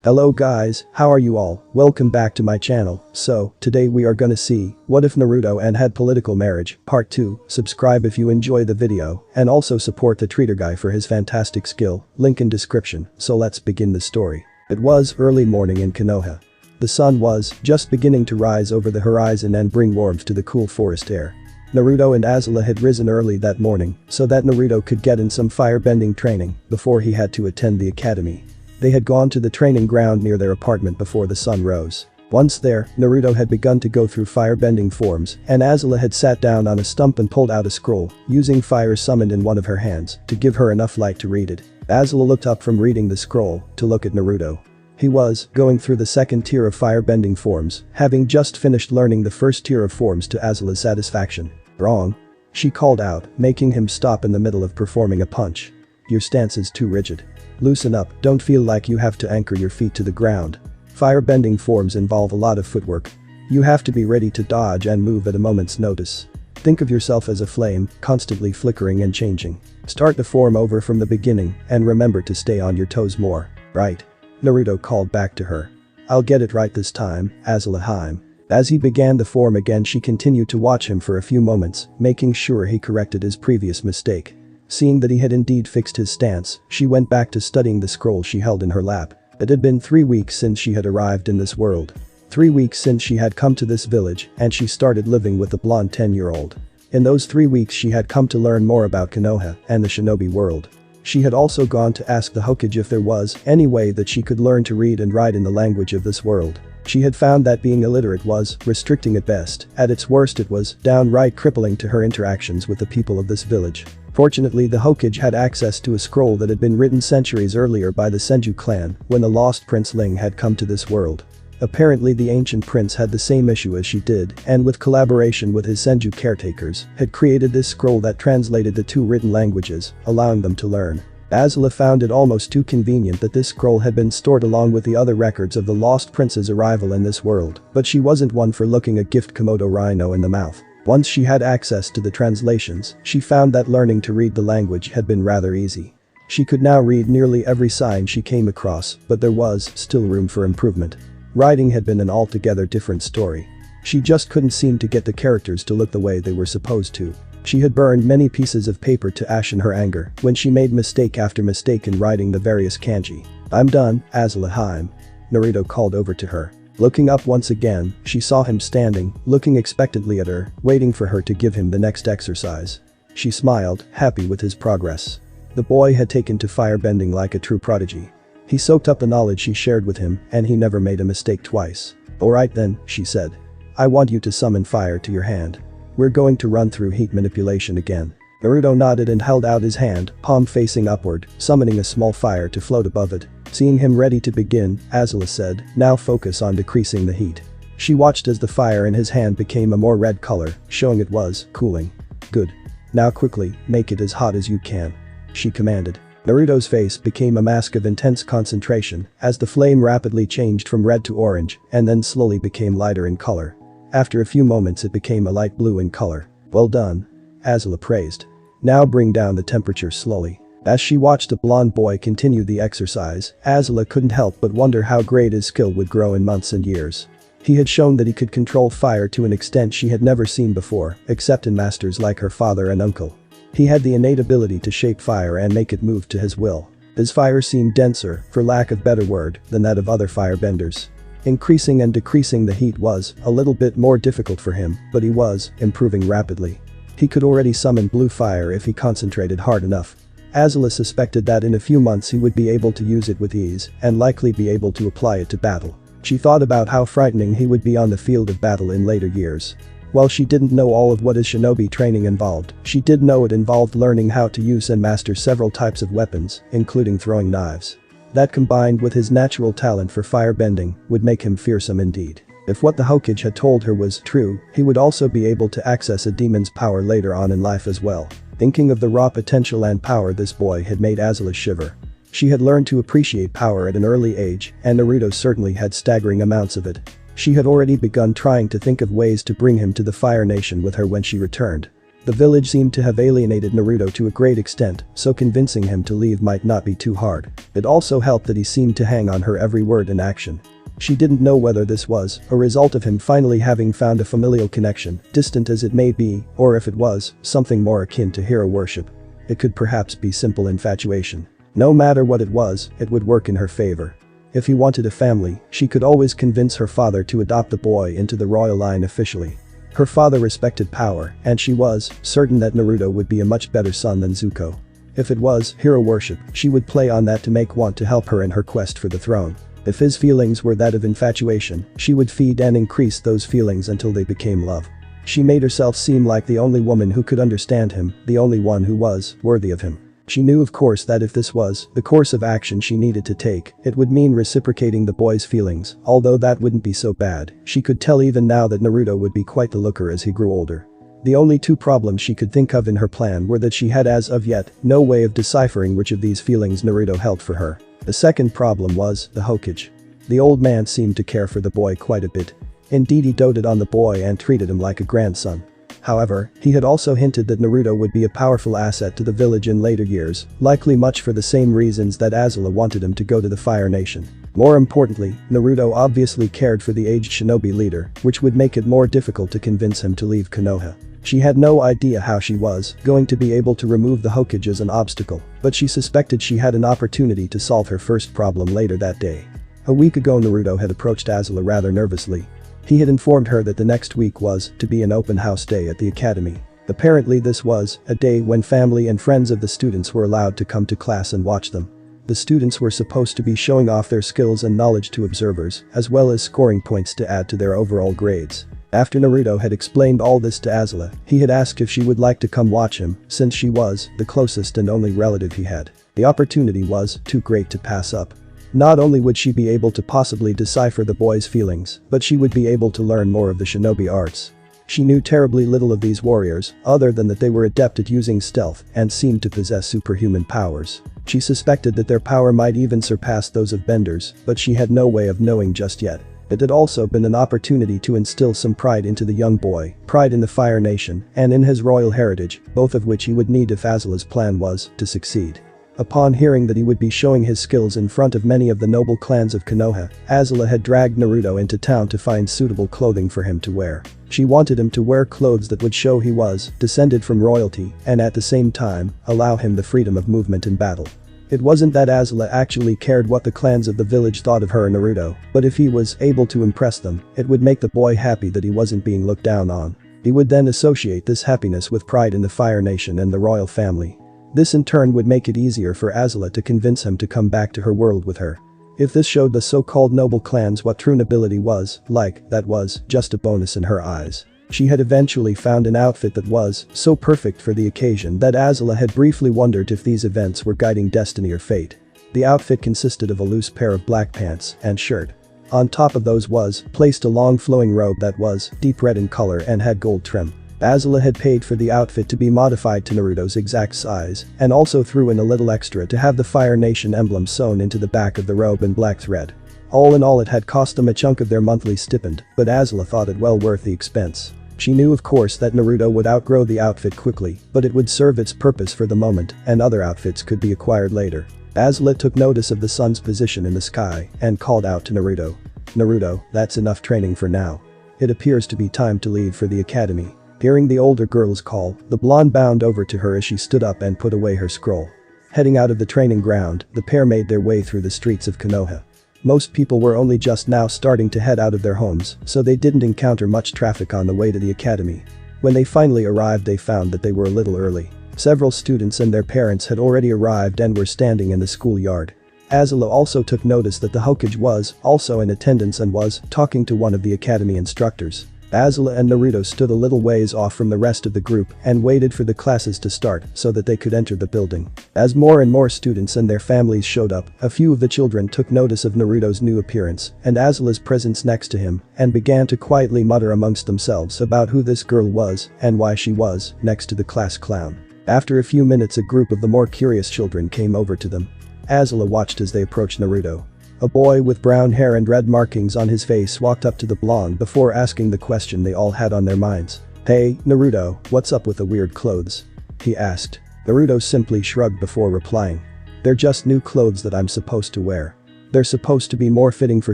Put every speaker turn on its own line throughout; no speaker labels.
Hello guys, how are you all? Welcome back to my channel. So, today we are gonna see, what if Naruto and had political marriage, part 2. Subscribe if you enjoy the video, and also support the treater guy for his fantastic skill, link in description. So let's begin the story. It was early morning in Konoha. The sun was just beginning to rise over the horizon and bring warmth to the cool forest air. Naruto and Azula had risen early that morning, so that Naruto could get in some firebending training before he had to attend the academy. They had gone to the training ground near their apartment before the sun rose. Once there, Naruto had begun to go through firebending forms, and Azula had sat down on a stump and pulled out a scroll, using fire summoned in one of her hands to give her enough light to read it. Azula looked up from reading the scroll to look at Naruto. He was going through the second tier of firebending forms, having just finished learning the first tier of forms to Azula's satisfaction. "Wrong," she called out, making him stop in the middle of performing a punch. "Your stance is too rigid. Loosen up, don't feel like you have to anchor your feet to the ground. Firebending forms involve a lot of footwork. You have to be ready to dodge and move at a moment's notice. Think of yourself as a flame, constantly flickering and changing. Start the form over from the beginning and remember to stay on your toes more, right?" Naruto called back to her. "I'll get it right this time, Azula Harem." As he began the form again, she continued to watch him for a few moments, making sure he corrected his previous mistake. Seeing that he had indeed fixed his stance, she went back to studying the scroll she held in her lap. It had been 3 weeks since she had arrived in this world. 3 weeks since she had come to this village and she started living with the blonde 10-year-old. In those 3 weeks she had come to learn more about Konoha and the shinobi world. She had also gone to ask the Hokage if there was any way that she could learn to read and write in the language of this world. She had found that being illiterate was restricting at best. At its worst it was downright crippling to her interactions with the people of this village. Fortunately, the Hokage had access to a scroll that had been written centuries earlier by the Senju clan when the lost Prince Ling had come to this world. Apparently the ancient prince had the same issue as she did, and with collaboration with his Senju caretakers, had created this scroll that translated the two written languages, allowing them to learn. Azula found it almost too convenient that this scroll had been stored along with the other records of the lost prince's arrival in this world, but she wasn't one for looking a gift Komodo rhino in the mouth. Once she had access to the translations, she found that learning to read the language had been rather easy. She could now read nearly every sign she came across, but there was still room for improvement. Writing had been an altogether different story. She just couldn't seem to get the characters to look the way they were supposed to. She had burned many pieces of paper to ash in her anger when she made mistake after mistake in writing the various kanji. "I'm done, Azula Harem," Naruto called over to her. Looking up once again, she saw him standing, looking expectantly at her, waiting for her to give him the next exercise. She smiled, happy with his progress. The boy had taken to firebending like a true prodigy. He soaked up the knowledge she shared with him, and he never made a mistake twice. "Alright then," she said. "I want you to summon fire to your hand. We're going to run through heat manipulation again." Naruto nodded and held out his hand, palm facing upward, summoning a small fire to float above it. Seeing him ready to begin, Azula said, "Now focus on decreasing the heat." She watched as the fire in his hand became a more red color, showing it was cooling. "Good. Now quickly, make it as hot as you can," she commanded. Naruto's face became a mask of intense concentration as the flame rapidly changed from red to orange and then slowly became lighter in color. After a few moments it became a light blue in color. "Well done," Azula praised. "Now bring down the temperature slowly." As she watched the blonde boy continue the exercise, Azula couldn't help but wonder how great his skill would grow in months and years. He had shown that he could control fire to an extent she had never seen before, except in masters like her father and uncle. He had the innate ability to shape fire and make it move to his will. His fire seemed denser, for lack of better word, than that of other firebenders. Increasing and decreasing the heat was a little bit more difficult for him, but he was improving rapidly. He could already summon blue fire if he concentrated hard enough. Azula suspected that in a few months he would be able to use it with ease and likely be able to apply it to battle. She thought about how frightening he would be on the field of battle in later years. While she didn't know all of what his shinobi training involved, she did know it involved learning how to use and master several types of weapons, including throwing knives. That combined with his natural talent for firebending would make him fearsome indeed. If what the Hokage had told her was true, he would also be able to access a demon's power later on in life as well. Thinking of the raw potential and power this boy had made Azula shiver. She had learned to appreciate power at an early age, and Naruto certainly had staggering amounts of it. She had already begun trying to think of ways to bring him to the Fire Nation with her when she returned. The village seemed to have alienated Naruto to a great extent, so convincing him to leave might not be too hard. It also helped that he seemed to hang on her every word and action. She didn't know whether this was a result of him finally having found a familial connection, distant as it may be, or if it was something more akin to hero worship. It could perhaps be simple infatuation. No matter what it was, it would work in her favor. If he wanted a family, she could always convince her father to adopt the boy into the royal line officially. Her father respected power, and she was certain that Naruto would be a much better son than Zuko. If it was hero worship, she would play on that to make want to help her in her quest for the throne. If his feelings were that of infatuation, she would feed and increase those feelings until they became love. She made herself seem like the only woman who could understand him, the only one who was worthy of him. She knew of course that if this was the course of action she needed to take, it would mean reciprocating the boy's feelings, although that wouldn't be so bad. She could tell even now that Naruto would be quite the looker as he grew older. The only two problems she could think of in her plan were that she had as of yet no way of deciphering which of these feelings Naruto held for her. The second problem was the Hokage. The old man seemed to care for the boy quite a bit. Indeed, he doted on the boy and treated him like a grandson. However, he had also hinted that Naruto would be a powerful asset to the village in later years, likely much for the same reasons that Azula wanted him to go to the Fire Nation. More importantly, Naruto obviously cared for the aged shinobi leader, which would make it more difficult to convince him to leave Konoha. She had no idea how she was going to be able to remove the Hokage as an obstacle, but she suspected she had an opportunity to solve her first problem later that day. A week ago Naruto had approached Azula rather nervously. He had informed her that the next week was to be an open house day at the academy. Apparently this was a day when family and friends of the students were allowed to come to class and watch them. The students were supposed to be showing off their skills and knowledge to observers, as well as scoring points to add to their overall grades. After Naruto had explained all this to Azula, he had asked if she would like to come watch him, since she was the closest and only relative he had. The opportunity was too great to pass up. Not only would she be able to possibly decipher the boy's feelings, but she would be able to learn more of the shinobi arts. She knew terribly little of these warriors, other than that they were adept at using stealth and seemed to possess superhuman powers. She suspected that their power might even surpass those of benders, but she had no way of knowing just yet. It had also been an opportunity to instill some pride into the young boy, pride in the Fire Nation, and in his royal heritage, both of which he would need if Azula's plan was to succeed. Upon hearing that he would be showing his skills in front of many of the noble clans of Konoha, Azula had dragged Naruto into town to find suitable clothing for him to wear. She wanted him to wear clothes that would show he was descended from royalty and at the same time allow him the freedom of movement in battle. It wasn't that Azula actually cared what the clans of the village thought of her and Naruto, but if he was able to impress them, it would make the boy happy that he wasn't being looked down on. He would then associate this happiness with pride in the Fire Nation and the royal family. This in turn would make it easier for Azula to convince him to come back to her world with her. If this showed the so-called noble clans what true nobility was like, that was just a bonus in her eyes. She had eventually found an outfit that was so perfect for the occasion that Azula had briefly wondered if these events were guiding destiny or fate. The outfit consisted of a loose pair of black pants and shirt. On top of those was placed a long flowing robe that was deep red in color and had gold trim. Azula had paid for the outfit to be modified to Naruto's exact size and also threw in a little extra to have the Fire Nation emblem sewn into the back of the robe in black thread. All in all, it had cost them a chunk of their monthly stipend, but Azula thought it well worth the expense. She knew of course that Naruto would outgrow the outfit quickly, but it would serve its purpose for the moment and other outfits could be acquired later. Azula took notice of the sun's position in the sky and called out to Naruto. "Naruto, that's enough training for now. It appears to be time to leave for the academy." Hearing the older girl's call, the blonde bounded over to her as she stood up and put away her scroll. Heading out of the training ground, the pair made their way through the streets of Konoha. Most people were only just now starting to head out of their homes, so they didn't encounter much traffic on the way to the academy. When they finally arrived, they found that they were a little early. Several students and their parents had already arrived and were standing in the schoolyard. Azula also took notice that the Hokage was also in attendance and was talking to one of the academy instructors. Azula and Naruto stood a little ways off from the rest of the group and waited for the classes to start so that they could enter the building. As more and more students and their families showed up, a few of the children took notice of Naruto's new appearance and Azula's presence next to him and began to quietly mutter amongst themselves about who this girl was and why she was next to the class clown. After a few minutes, a group of the more curious children came over to them. Azula watched as they approached Naruto. A boy with brown hair and red markings on his face walked up to the blonde before asking the question they all had on their minds. "Hey, Naruto, what's up with the weird clothes?" he asked. Naruto simply shrugged before replying. "They're just new clothes that I'm supposed to wear. They're supposed to be more fitting for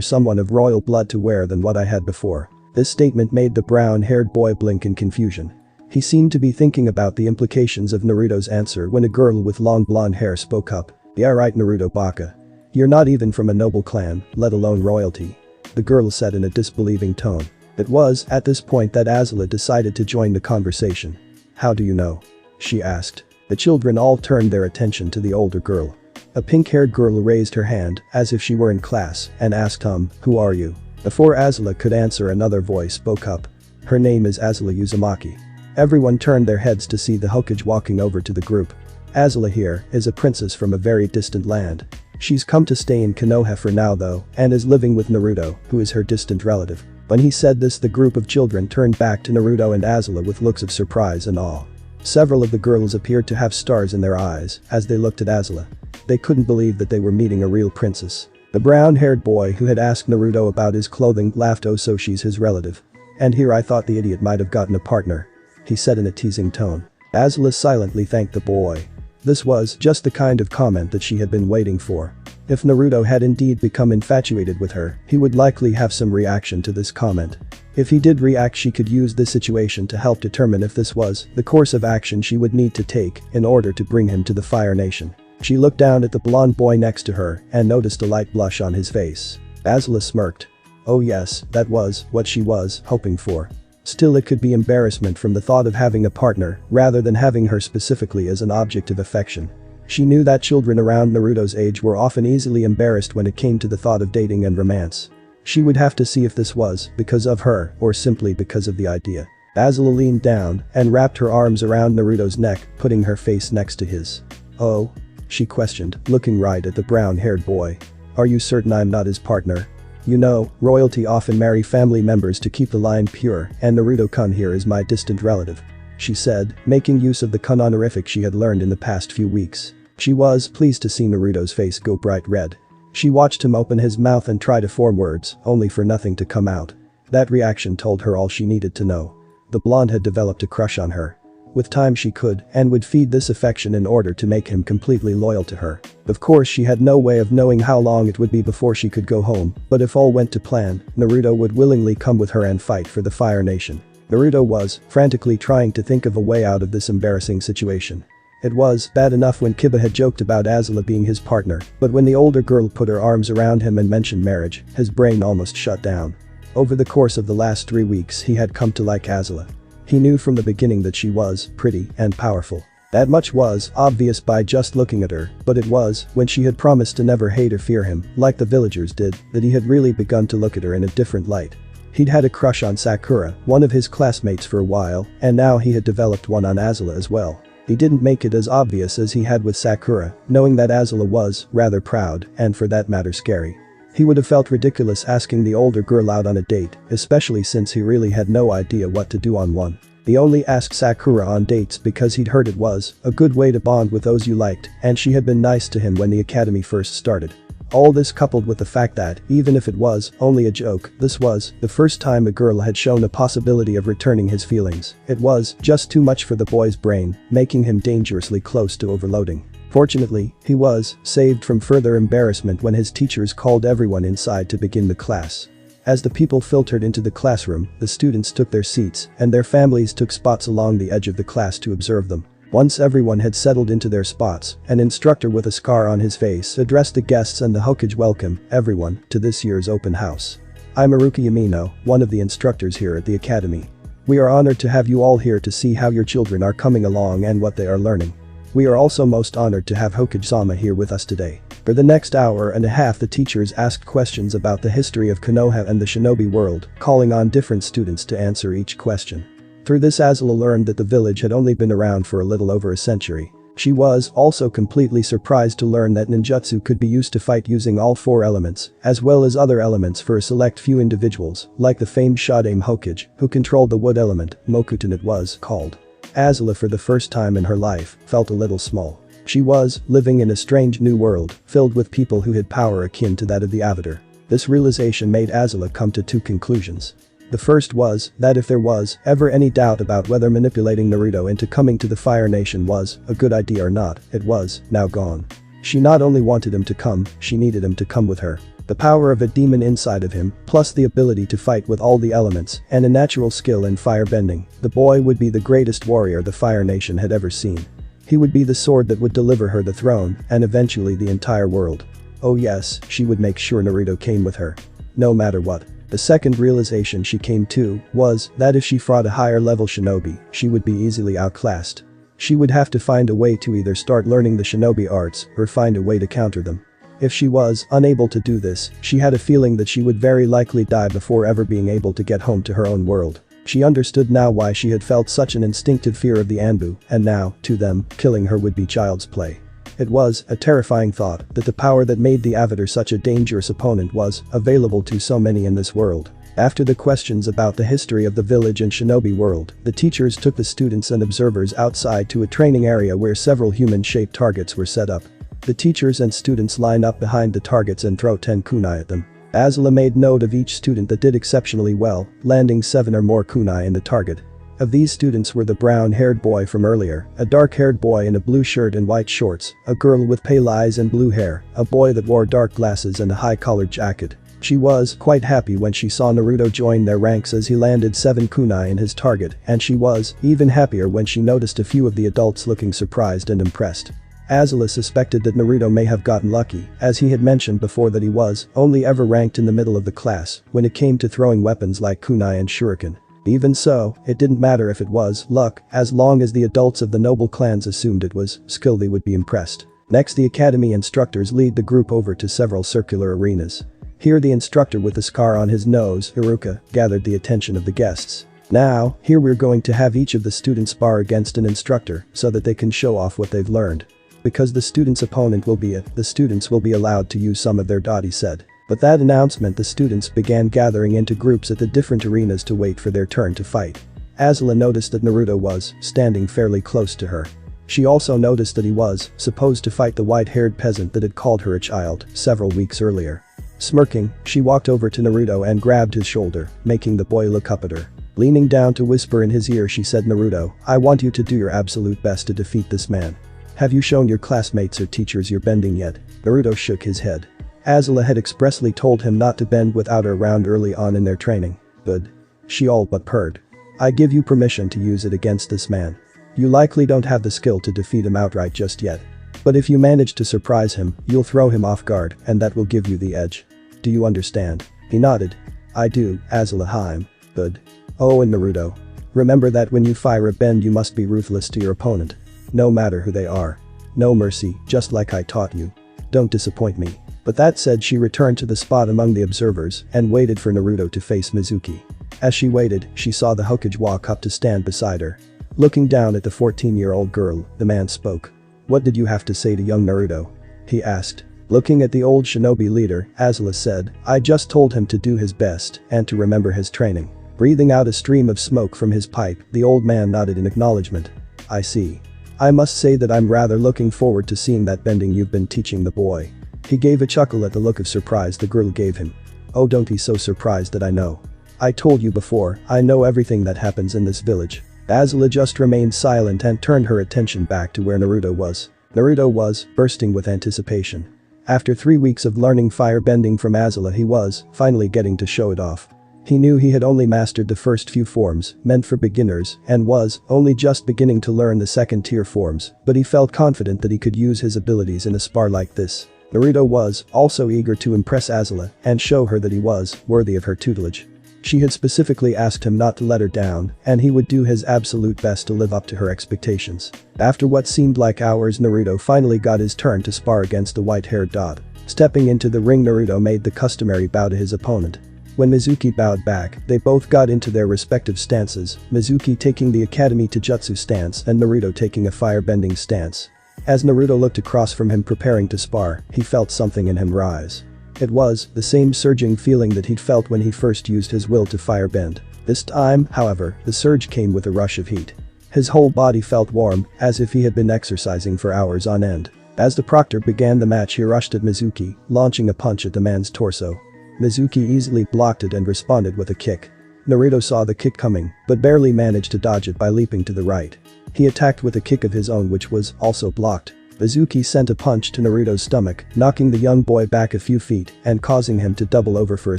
someone of royal blood to wear than what I had before." This statement made the brown-haired boy blink in confusion. He seemed to be thinking about the implications of Naruto's answer when a girl with long blonde hair spoke up. "Yeah right Naruto Baka. You're not even from a noble clan, let alone royalty," the girl said in a disbelieving tone. It was at this point that Azula decided to join the conversation. "How do you know?" she asked. The children all turned their attention to the older girl. A pink-haired girl raised her hand, as if she were in class, and asked who are you? Before Azula could answer, another voice spoke up. "Her name is Azula Uzumaki." Everyone turned their heads to see the Hokage walking over to the group. Azula here is a princess from a very distant land. She's come to stay in Konoha for now though, and is living with Naruto, who is her distant relative. When he said this, the group of children turned back to Naruto and Azula with looks of surprise and awe. Several of the girls appeared to have stars in their eyes as they looked at Azula. They couldn't believe that they were meeting a real princess. The brown-haired boy who had asked Naruto about his clothing laughed. "Oh, so she's his relative. And here I thought the idiot might have gotten a partner," he said in a teasing tone. Azula silently thanked the boy. This was just the kind of comment that she had been waiting for. If Naruto had indeed become infatuated with her, he would likely have some reaction to this comment. If he did react, she could use this situation to help determine if this was the course of action she would need to take in order to bring him to the Fire Nation. She looked down at the blonde boy next to her and noticed a light blush on his face. Azula smirked. Oh yes, that was what she was hoping for. Still, it could be embarrassment from the thought of having a partner rather than having her specifically as an object of affection. She knew that children around Naruto's age were often easily embarrassed when it came to the thought of dating and romance. She would have to see if this was because of her or simply because of the idea. Azula leaned down and wrapped her arms around Naruto's neck, putting her face next to his. "Oh?" she questioned, looking right at the brown-haired boy. "Are you certain I'm not his partner? You know, royalty often marry family members to keep the line pure, and Naruto-kun here is my distant relative," she said, making use of the kun honorific she had learned in the past few weeks. She was pleased to see Naruto's face go bright red. She watched him open his mouth and try to form words, only for nothing to come out. That reaction told her all she needed to know. The blonde had developed a crush on her. With time she could and would feed this affection in order to make him completely loyal to her. Of course, she had no way of knowing how long it would be before she could go home, but if all went to plan, Naruto would willingly come with her and fight for the Fire Nation. Naruto was frantically trying to think of a way out of this embarrassing situation. It was bad enough when Kiba had joked about Azula being his partner, but when the older girl put her arms around him and mentioned marriage, his brain almost shut down. Over the course of the last 3 weeks, he had come to like Azula. He knew from the beginning that she was pretty and powerful. That much was obvious by just looking at her, but it was when she had promised to never hate or fear him, like the villagers did, that he had really begun to look at her in a different light. He'd had a crush on Sakura, one of his classmates, for a while, and now he had developed one on Azula as well. He didn't make it as obvious as he had with Sakura, knowing that Azula was rather proud and, for that matter, scary. He would have felt ridiculous asking the older girl out on a date, especially since he really had no idea what to do on one. He only asked Sakura on dates because he'd heard it was a good way to bond with those you liked, and she had been nice to him when the academy first started. All this coupled with the fact that, even if it was only a joke, this was the first time a girl had shown a possibility of returning his feelings. It was just too much for the boy's brain, making him dangerously close to overloading. Fortunately, he was saved from further embarrassment when his teachers called everyone inside to begin the class. As the people filtered into the classroom, the students took their seats, and their families took spots along the edge of the class to observe them. Once everyone had settled into their spots, an instructor with a scar on his face addressed the guests and the Hokage. "Welcome, everyone, to this year's open house. I'm Haruka Yamino, one of the instructors here at the academy. We are honored to have you all here to see how your children are coming along and what they are learning. We are also most honored to have Hokage-sama here with us today." For the next hour and a half, the teachers asked questions about the history of Konoha and the shinobi world, calling on different students to answer each question. Through this, Azula learned that the village had only been around for a little over a century. She was also completely surprised to learn that ninjutsu could be used to fight using all 4 elements, as well as other elements for a select few individuals, like the famed Shadame Hokage, who controlled the wood element, Mokuton it was called. Azula, for the first time in her life, felt a little small. She was living in a strange new world, filled with people who had power akin to that of the Avatar. This realization made Azula come to 2 conclusions. The first was that if there was ever any doubt about whether manipulating Naruto into coming to the Fire Nation was a good idea or not, it was now gone. She not only wanted him to come, she needed him to come with her. The power of a demon inside of him, plus the ability to fight with all the elements, and a natural skill in firebending, the boy would be the greatest warrior the Fire Nation had ever seen. He would be the sword that would deliver her the throne, and eventually the entire world. Oh yes, she would make sure Naruto came with her. No matter what. The second realization she came to was that if she fought a higher level shinobi, she would be easily outclassed. She would have to find a way to either start learning the shinobi arts or find a way to counter them. If she was unable to do this, she had a feeling that she would very likely die before ever being able to get home to her own world. She understood now why she had felt such an instinctive fear of the Anbu, and now, to them, killing her would be child's play. It was a terrifying thought that the power that made the Avatar such a dangerous opponent was available to so many in this world. After the questions about the history of the village and shinobi world, the teachers took the students and observers outside to a training area where several human-shaped targets were set up. The teachers and students line up behind the targets and throw 10 kunai at them. Azula made note of each student that did exceptionally well, landing 7 or more kunai in the target. Of these students were the brown-haired boy from earlier, a dark-haired boy in a blue shirt and white shorts, a girl with pale eyes and blue hair, a boy that wore dark glasses and a high-collared jacket. She was quite happy when she saw Naruto join their ranks as he landed 7 kunai in his target, and she was even happier when she noticed a few of the adults looking surprised and impressed. Azula suspected that Naruto may have gotten lucky, as he had mentioned before that he was only ever ranked in the middle of the class when it came to throwing weapons like kunai and shuriken. Even so, it didn't matter if it was luck, as long as the adults of the noble clans assumed it was skill they would be impressed. Next, the academy instructors lead the group over to several circular arenas. Here the instructor with the scar on his nose, Iruka, gathered the attention of the guests. Now, here we're going to have each of the students spar against an instructor so that they can show off what they've learned. Because the student's opponent will be it, the students will be allowed to use some of their dot, he said. With that announcement, the students began gathering into groups at the different arenas to wait for their turn to fight. Azula noticed that Naruto was standing fairly close to her. She also noticed that he was supposed to fight the white-haired peasant that had called her a child several weeks earlier. Smirking, she walked over to Naruto and grabbed his shoulder, making the boy look up at her. Leaning down to whisper in his ear, she said, "Naruto, I want you to do your absolute best to defeat this man. Have you shown your classmates or teachers your bending yet?" Naruto shook his head. Azula had expressly told him not to bend without her round early on in their training. Good. She all but purred. "I give you permission to use it against this man. You likely don't have the skill to defeat him outright just yet. But if you manage to surprise him, you'll throw him off guard, and that will give you the edge. Do you understand?" He nodded. "I do, Azula Haim. Good. Oh, and Naruto. Remember that when you fire a bend you must be ruthless to your opponent. No matter who they are. No mercy, just like I taught you. Don't disappoint me." But that said, she returned to the spot among the observers and waited for Naruto to face Mizuki. As she waited, she saw the Hokage walk up to stand beside her. Looking down at the 14-year-old girl, the man spoke. "What did you have to say to young Naruto?" he asked. Looking at the old shinobi leader, Azula said, "I just told him to do his best and to remember his training." Breathing out a stream of smoke from his pipe, the old man nodded in acknowledgement. "I see. I must say that I'm rather looking forward to seeing that bending you've been teaching the boy." He gave a chuckle at the look of surprise the girl gave him. "Oh, don't be so surprised that I know. I told you before, I know everything that happens in this village." Azula just remained silent and turned her attention back to where Naruto was. Naruto was bursting with anticipation. After 3 weeks of learning firebending from Azula, he was finally getting to show it off. He knew he had only mastered the first few forms, meant for beginners, and was only just beginning to learn the second-tier forms, but he felt confident that he could use his abilities in a spar like this. Naruto was also eager to impress Azula and show her that he was worthy of her tutelage. She had specifically asked him not to let her down, and he would do his absolute best to live up to her expectations. After what seemed like hours, Naruto finally got his turn to spar against the white-haired dot. Stepping into the ring, Naruto made the customary bow to his opponent. When Mizuki bowed back, they both got into their respective stances, Mizuki taking the Academy Taijutsu stance and Naruto taking a firebending stance. As Naruto looked across from him preparing to spar, he felt something in him rise. It was the same surging feeling that he'd felt when he first used his will to firebend. This time, however, the surge came with a rush of heat. His whole body felt warm, as if he had been exercising for hours on end. As the proctor began the match, he rushed at Mizuki, launching a punch at the man's torso. Mizuki easily blocked it and responded with a kick. Naruto saw the kick coming, but barely managed to dodge it by leaping to the right. He attacked with a kick of his own which was also blocked. Mizuki sent a punch to Naruto's stomach, knocking the young boy back a few feet and causing him to double over for a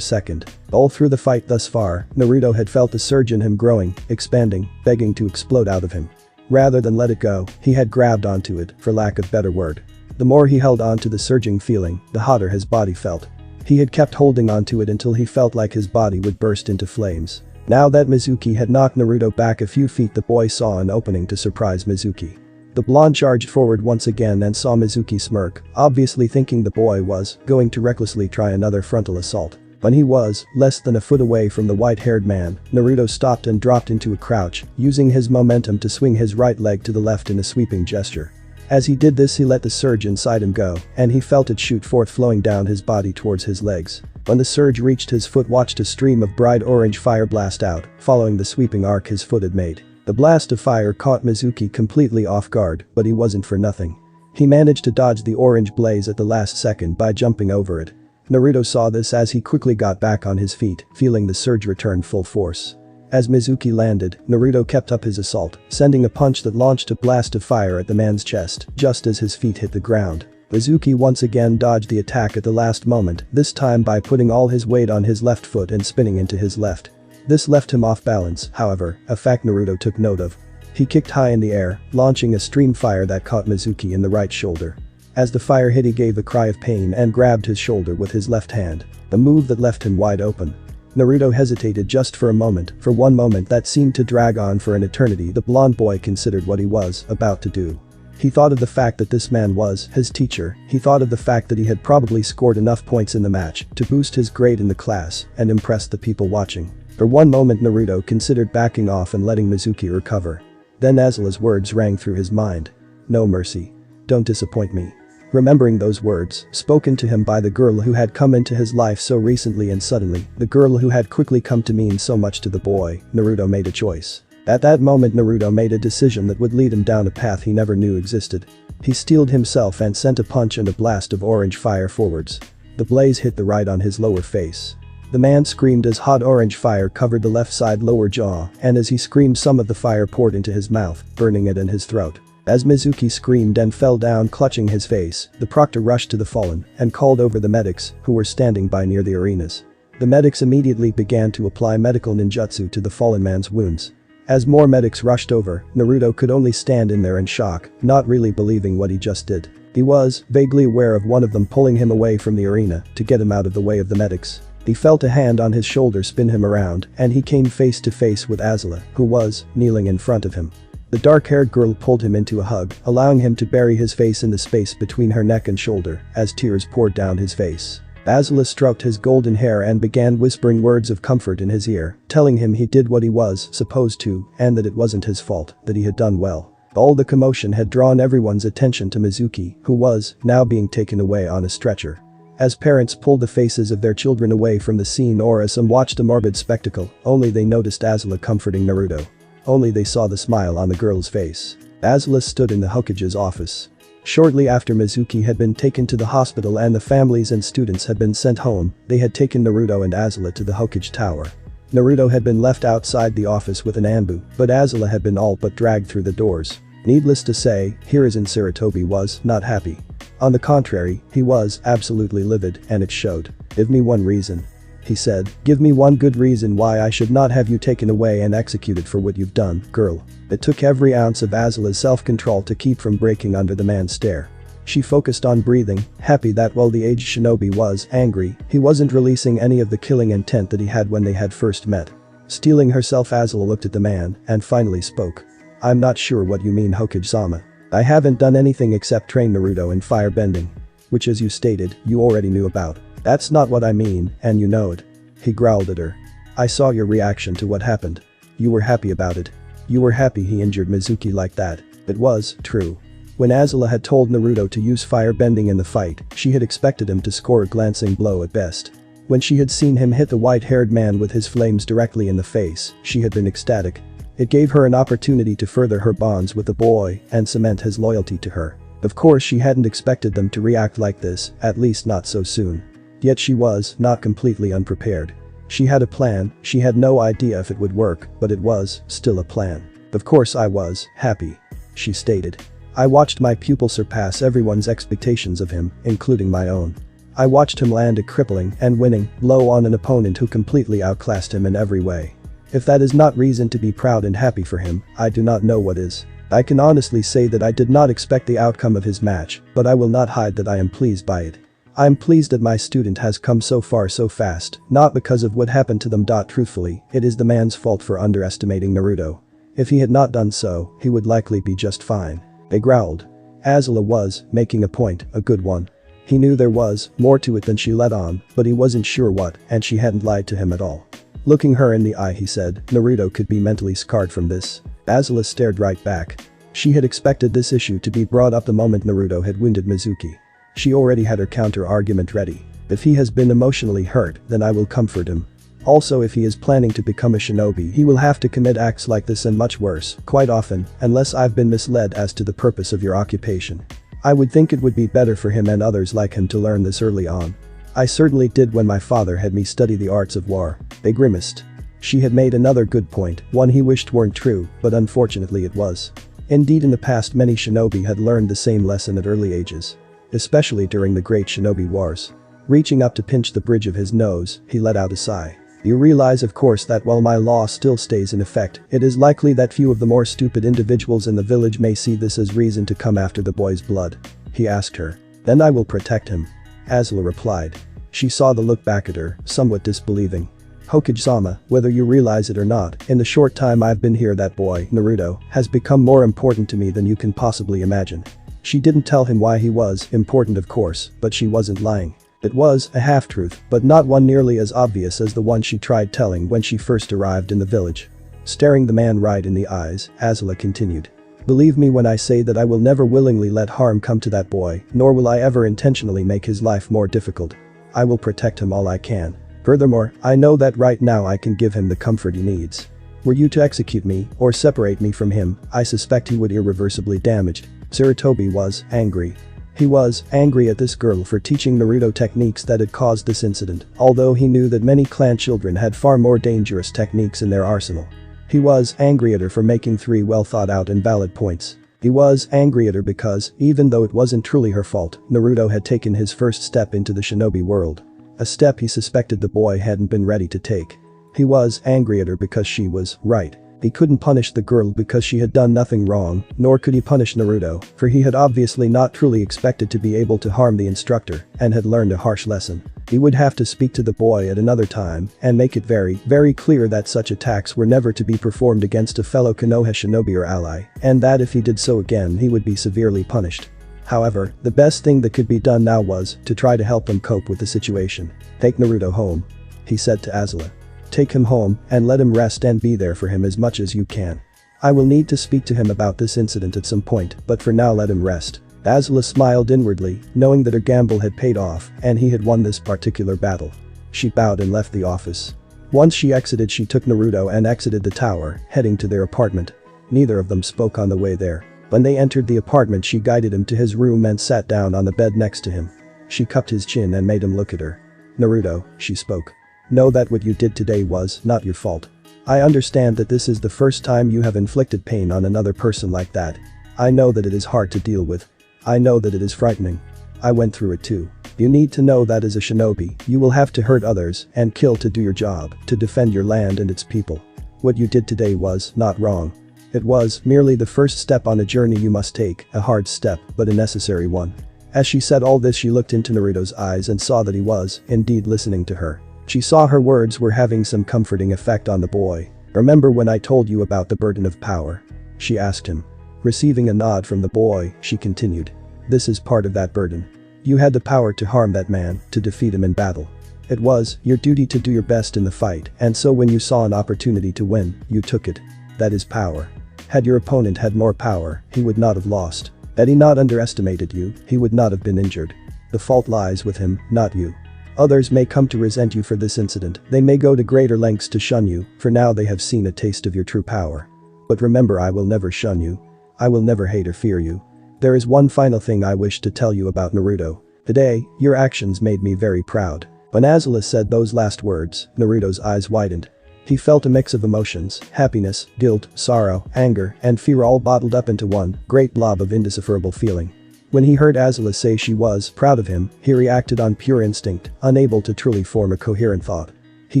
second. All through the fight thus far, Naruto had felt the surge in him growing, expanding, begging to explode out of him. Rather than let it go, he had grabbed onto it, for lack of better word. The more he held on to the surging feeling, the hotter his body felt. He had kept holding onto it until he felt like his body would burst into flames. Now that Mizuki had knocked Naruto back a few feet, the boy saw an opening to surprise Mizuki. The blonde charged forward once again and saw Mizuki smirk, obviously thinking the boy was going to recklessly try another frontal assault. When he was less than a foot away from the white-haired man, Naruto stopped and dropped into a crouch, using his momentum to swing his right leg to the left in a sweeping gesture. As he did this, he let the surge inside him go, and he felt it shoot forth, flowing down his body towards his legs. When the surge reached his foot, watched a stream of bright orange fire blast out, following the sweeping arc his foot had made. The blast of fire caught Mizuki completely off guard, but he wasn't for nothing. He managed to dodge the orange blaze at the last second by jumping over it. Naruto saw this as he quickly got back on his feet, feeling the surge return full force. As Mizuki landed, Naruto kept up his assault, sending a punch that launched a blast of fire at the man's chest, just as his feet hit the ground. Mizuki once again dodged the attack at the last moment, this time by putting all his weight on his left foot and spinning into his left. This left him off balance, however, a fact Naruto took note of. He kicked high in the air, launching a stream fire that caught Mizuki in the right shoulder. As the fire hit, he gave a cry of pain and grabbed his shoulder with his left hand, the move that left him wide open. Naruto hesitated just for a moment, for one moment that seemed to drag on for an eternity. The blonde boy considered what he was about to do. He thought of the fact that this man was his teacher, he thought of the fact that he had probably scored enough points in the match to boost his grade in the class and impress the people watching. For one moment Naruto considered backing off and letting Mizuki recover. Then Azula's words rang through his mind. "No mercy. Don't disappoint me." Remembering those words, spoken to him by the girl who had come into his life so recently and suddenly, the girl who had quickly come to mean so much to the boy, Naruto made a choice. At that moment Naruto made a decision that would lead him down a path he never knew existed. He steeled himself and sent a punch and a blast of orange fire forwards. The blaze hit the right on his lower face. The man screamed as hot orange fire covered the left side lower jaw, and as he screamed some of the fire poured into his mouth, burning it in his throat. As Mizuki screamed and fell down clutching his face, the proctor rushed to the fallen and called over the medics who were standing by near the arenas. The medics immediately began to apply medical ninjutsu to the fallen man's wounds. As more medics rushed over, Naruto could only stand in there in shock, not really believing what he just did. He was vaguely aware of one of them pulling him away from the arena to get him out of the way of the medics. He felt a hand on his shoulder spin him around, and he came face to face with Azula, who was kneeling in front of him. The dark-haired girl pulled him into a hug, allowing him to bury his face in the space between her neck and shoulder as tears poured down his face. Azula stroked his golden hair and began whispering words of comfort in his ear, telling him he did what he was supposed to and that it wasn't his fault, that he had done well. All the commotion had drawn everyone's attention to Mizuki, who was now being taken away on a stretcher. As parents pulled the faces of their children away from the scene or as some watched a morbid spectacle, only they noticed Azula comforting Naruto. Only they saw the smile on the girl's face. Azula stood in the Hokage's office. Shortly after Mizuki had been taken to the hospital and the families and students had been sent home, they had taken Naruto and Azula to the Hokage Tower. Naruto had been left outside the office with an Anbu, but Azula had been all but dragged through the doors. Needless to say, Hiruzen Sarutobi was not happy. On the contrary, he was absolutely livid, and it showed. "Give me one reason," he said. "Give me one good reason why I should not have you taken away and executed for what you've done, girl." It took every ounce of Azula's self-control to keep from breaking under the man's stare. She focused on breathing, happy that while the aged shinobi was angry, he wasn't releasing any of the killing intent that he had when they had first met. Steeling herself, Azula looked at the man and finally spoke. "I'm not sure what you mean, Hokage-sama. I haven't done anything except train Naruto in firebending. Which, as you stated, you already knew about. That's not what I mean, and you know it." He growled at her. "I saw your reaction to what happened. You were happy about it. You were happy he injured Mizuki like that." It was true. When Azula had told Naruto to use firebending in the fight, she had expected him to score a glancing blow at best. When she had seen him hit the white-haired man with his flames directly in the face, she had been ecstatic. It gave her an opportunity to further her bonds with the boy and cement his loyalty to her. Of course, she hadn't expected them to react like this, at least not so soon. Yet she was not completely unprepared. She had a plan, she had no idea if it would work, but it was still a plan. Of course I was happy. She stated. I watched my pupil surpass everyone's expectations of him, including my own. I watched him land a crippling and winning blow on an opponent who completely outclassed him in every way. If that is not reason to be proud and happy for him, I do not know what is. I can honestly say that I did not expect the outcome of his match, but I will not hide that I am pleased by it. I am pleased that my student has come so far so fast, not because of what happened to them. Truthfully, it is the man's fault for underestimating Naruto. If he had not done so, he would likely be just fine. They growled. Azula was making a point, a good one. He knew there was more to it than she let on, but he wasn't sure what, and she hadn't lied to him at all. Looking her in the eye, he said, Naruto could be mentally scarred from this. Azula stared right back. She had expected this issue to be brought up the moment Naruto had wounded Mizuki. She already had her counter-argument ready. If he has been emotionally hurt, then I will comfort him. Also, if he is planning to become a shinobi, he will have to commit acts like this and much worse, quite often, unless I've been misled as to the purpose of your occupation. I would think it would be better for him and others like him to learn this early on. I certainly did when my father had me study the arts of war. They grimaced. She had made another good point, one he wished weren't true, but unfortunately it was. Indeed, in the past many shinobi had learned the same lesson at early ages. Especially during the Great Shinobi Wars. Reaching up to pinch the bridge of his nose, he let out a sigh. You realize of course that while my law still stays in effect, it is likely that few of the more stupid individuals in the village may see this as reason to come after the boy's blood. He asked her. Then I will protect him. Azula replied. She saw the look back at her, somewhat disbelieving. Hokage-sama, whether you realize it or not, in the short time I've been here that boy, Naruto, has become more important to me than you can possibly imagine. She didn't tell him why he was important of course, but she wasn't lying. It was a half-truth, but not one nearly as obvious as the one she tried telling when she first arrived in the village. Staring the man right in the eyes, Azula continued. Believe me when I say that I will never willingly let harm come to that boy, nor will I ever intentionally make his life more difficult. I will protect him all I can. Furthermore, I know that right now I can give him the comfort he needs. Were you to execute me, or separate me from him, I suspect he would irreversibly damaged. Sarutobi was angry. He was angry at this girl for teaching Naruto techniques that had caused this incident, although he knew that many clan children had far more dangerous techniques in their arsenal. He was angry at her for making 3 well thought out and valid points. He was angry at her because, even though it wasn't truly her fault, Naruto had taken his first step into the shinobi world. A step he suspected the boy hadn't been ready to take. He was angry at her because she was right. He couldn't punish the girl because she had done nothing wrong, nor could he punish Naruto, for he had obviously not truly expected to be able to harm the instructor and had learned a harsh lesson. He would have to speak to the boy at another time and make it very, very clear that such attacks were never to be performed against a fellow Konoha shinobi or ally, and that if he did so again he would be severely punished. However, the best thing that could be done now was to try to help him cope with the situation. Take Naruto home. He said to Azula. Take him home and let him rest and be there for him as much as you can. I will need to speak to him about this incident at some point, but for now let him rest. Azula smiled inwardly, knowing that her gamble had paid off and he had won this particular battle. She bowed and left the office. Once she exited, she took Naruto and exited the tower, heading to their apartment. Neither of them spoke on the way there. When they entered the apartment, she guided him to his room and sat down on the bed next to him. She cupped his chin and made him look at her. Naruto, she spoke. Know that what you did today was not your fault. I understand that this is the first time you have inflicted pain on another person like that. I know that it is hard to deal with. I know that it is frightening. I went through it too. You need to know that as a shinobi, you will have to hurt others and kill to do your job, to defend your land and its people. What you did today was not wrong. It was merely the first step on a journey you must take, a hard step, but a necessary one. As she said all this, she looked into Naruto's eyes and saw that he was, indeed, listening to her. She saw her words were having some comforting effect on the boy. Remember when I told you about the burden of power? She asked him. Receiving a nod from the boy, she continued. This is part of that burden. You had the power to harm that man, to defeat him in battle. It was your duty to do your best in the fight, and so when you saw an opportunity to win, you took it. That is power. Had your opponent had more power, he would not have lost. Had he not underestimated you, he would not have been injured. The fault lies with him, not you. Others may come to resent you for this incident, they may go to greater lengths to shun you, for now they have seen a taste of your true power. But remember, I will never shun you. I will never hate or fear you. There is one final thing I wish to tell you about Naruto. Today, your actions made me very proud. When Azula said those last words, Naruto's eyes widened. He felt a mix of emotions, happiness, guilt, sorrow, anger, and fear all bottled up into one great blob of indecipherable feeling. When he heard Azula say she was proud of him, he reacted on pure instinct, unable to truly form a coherent thought. He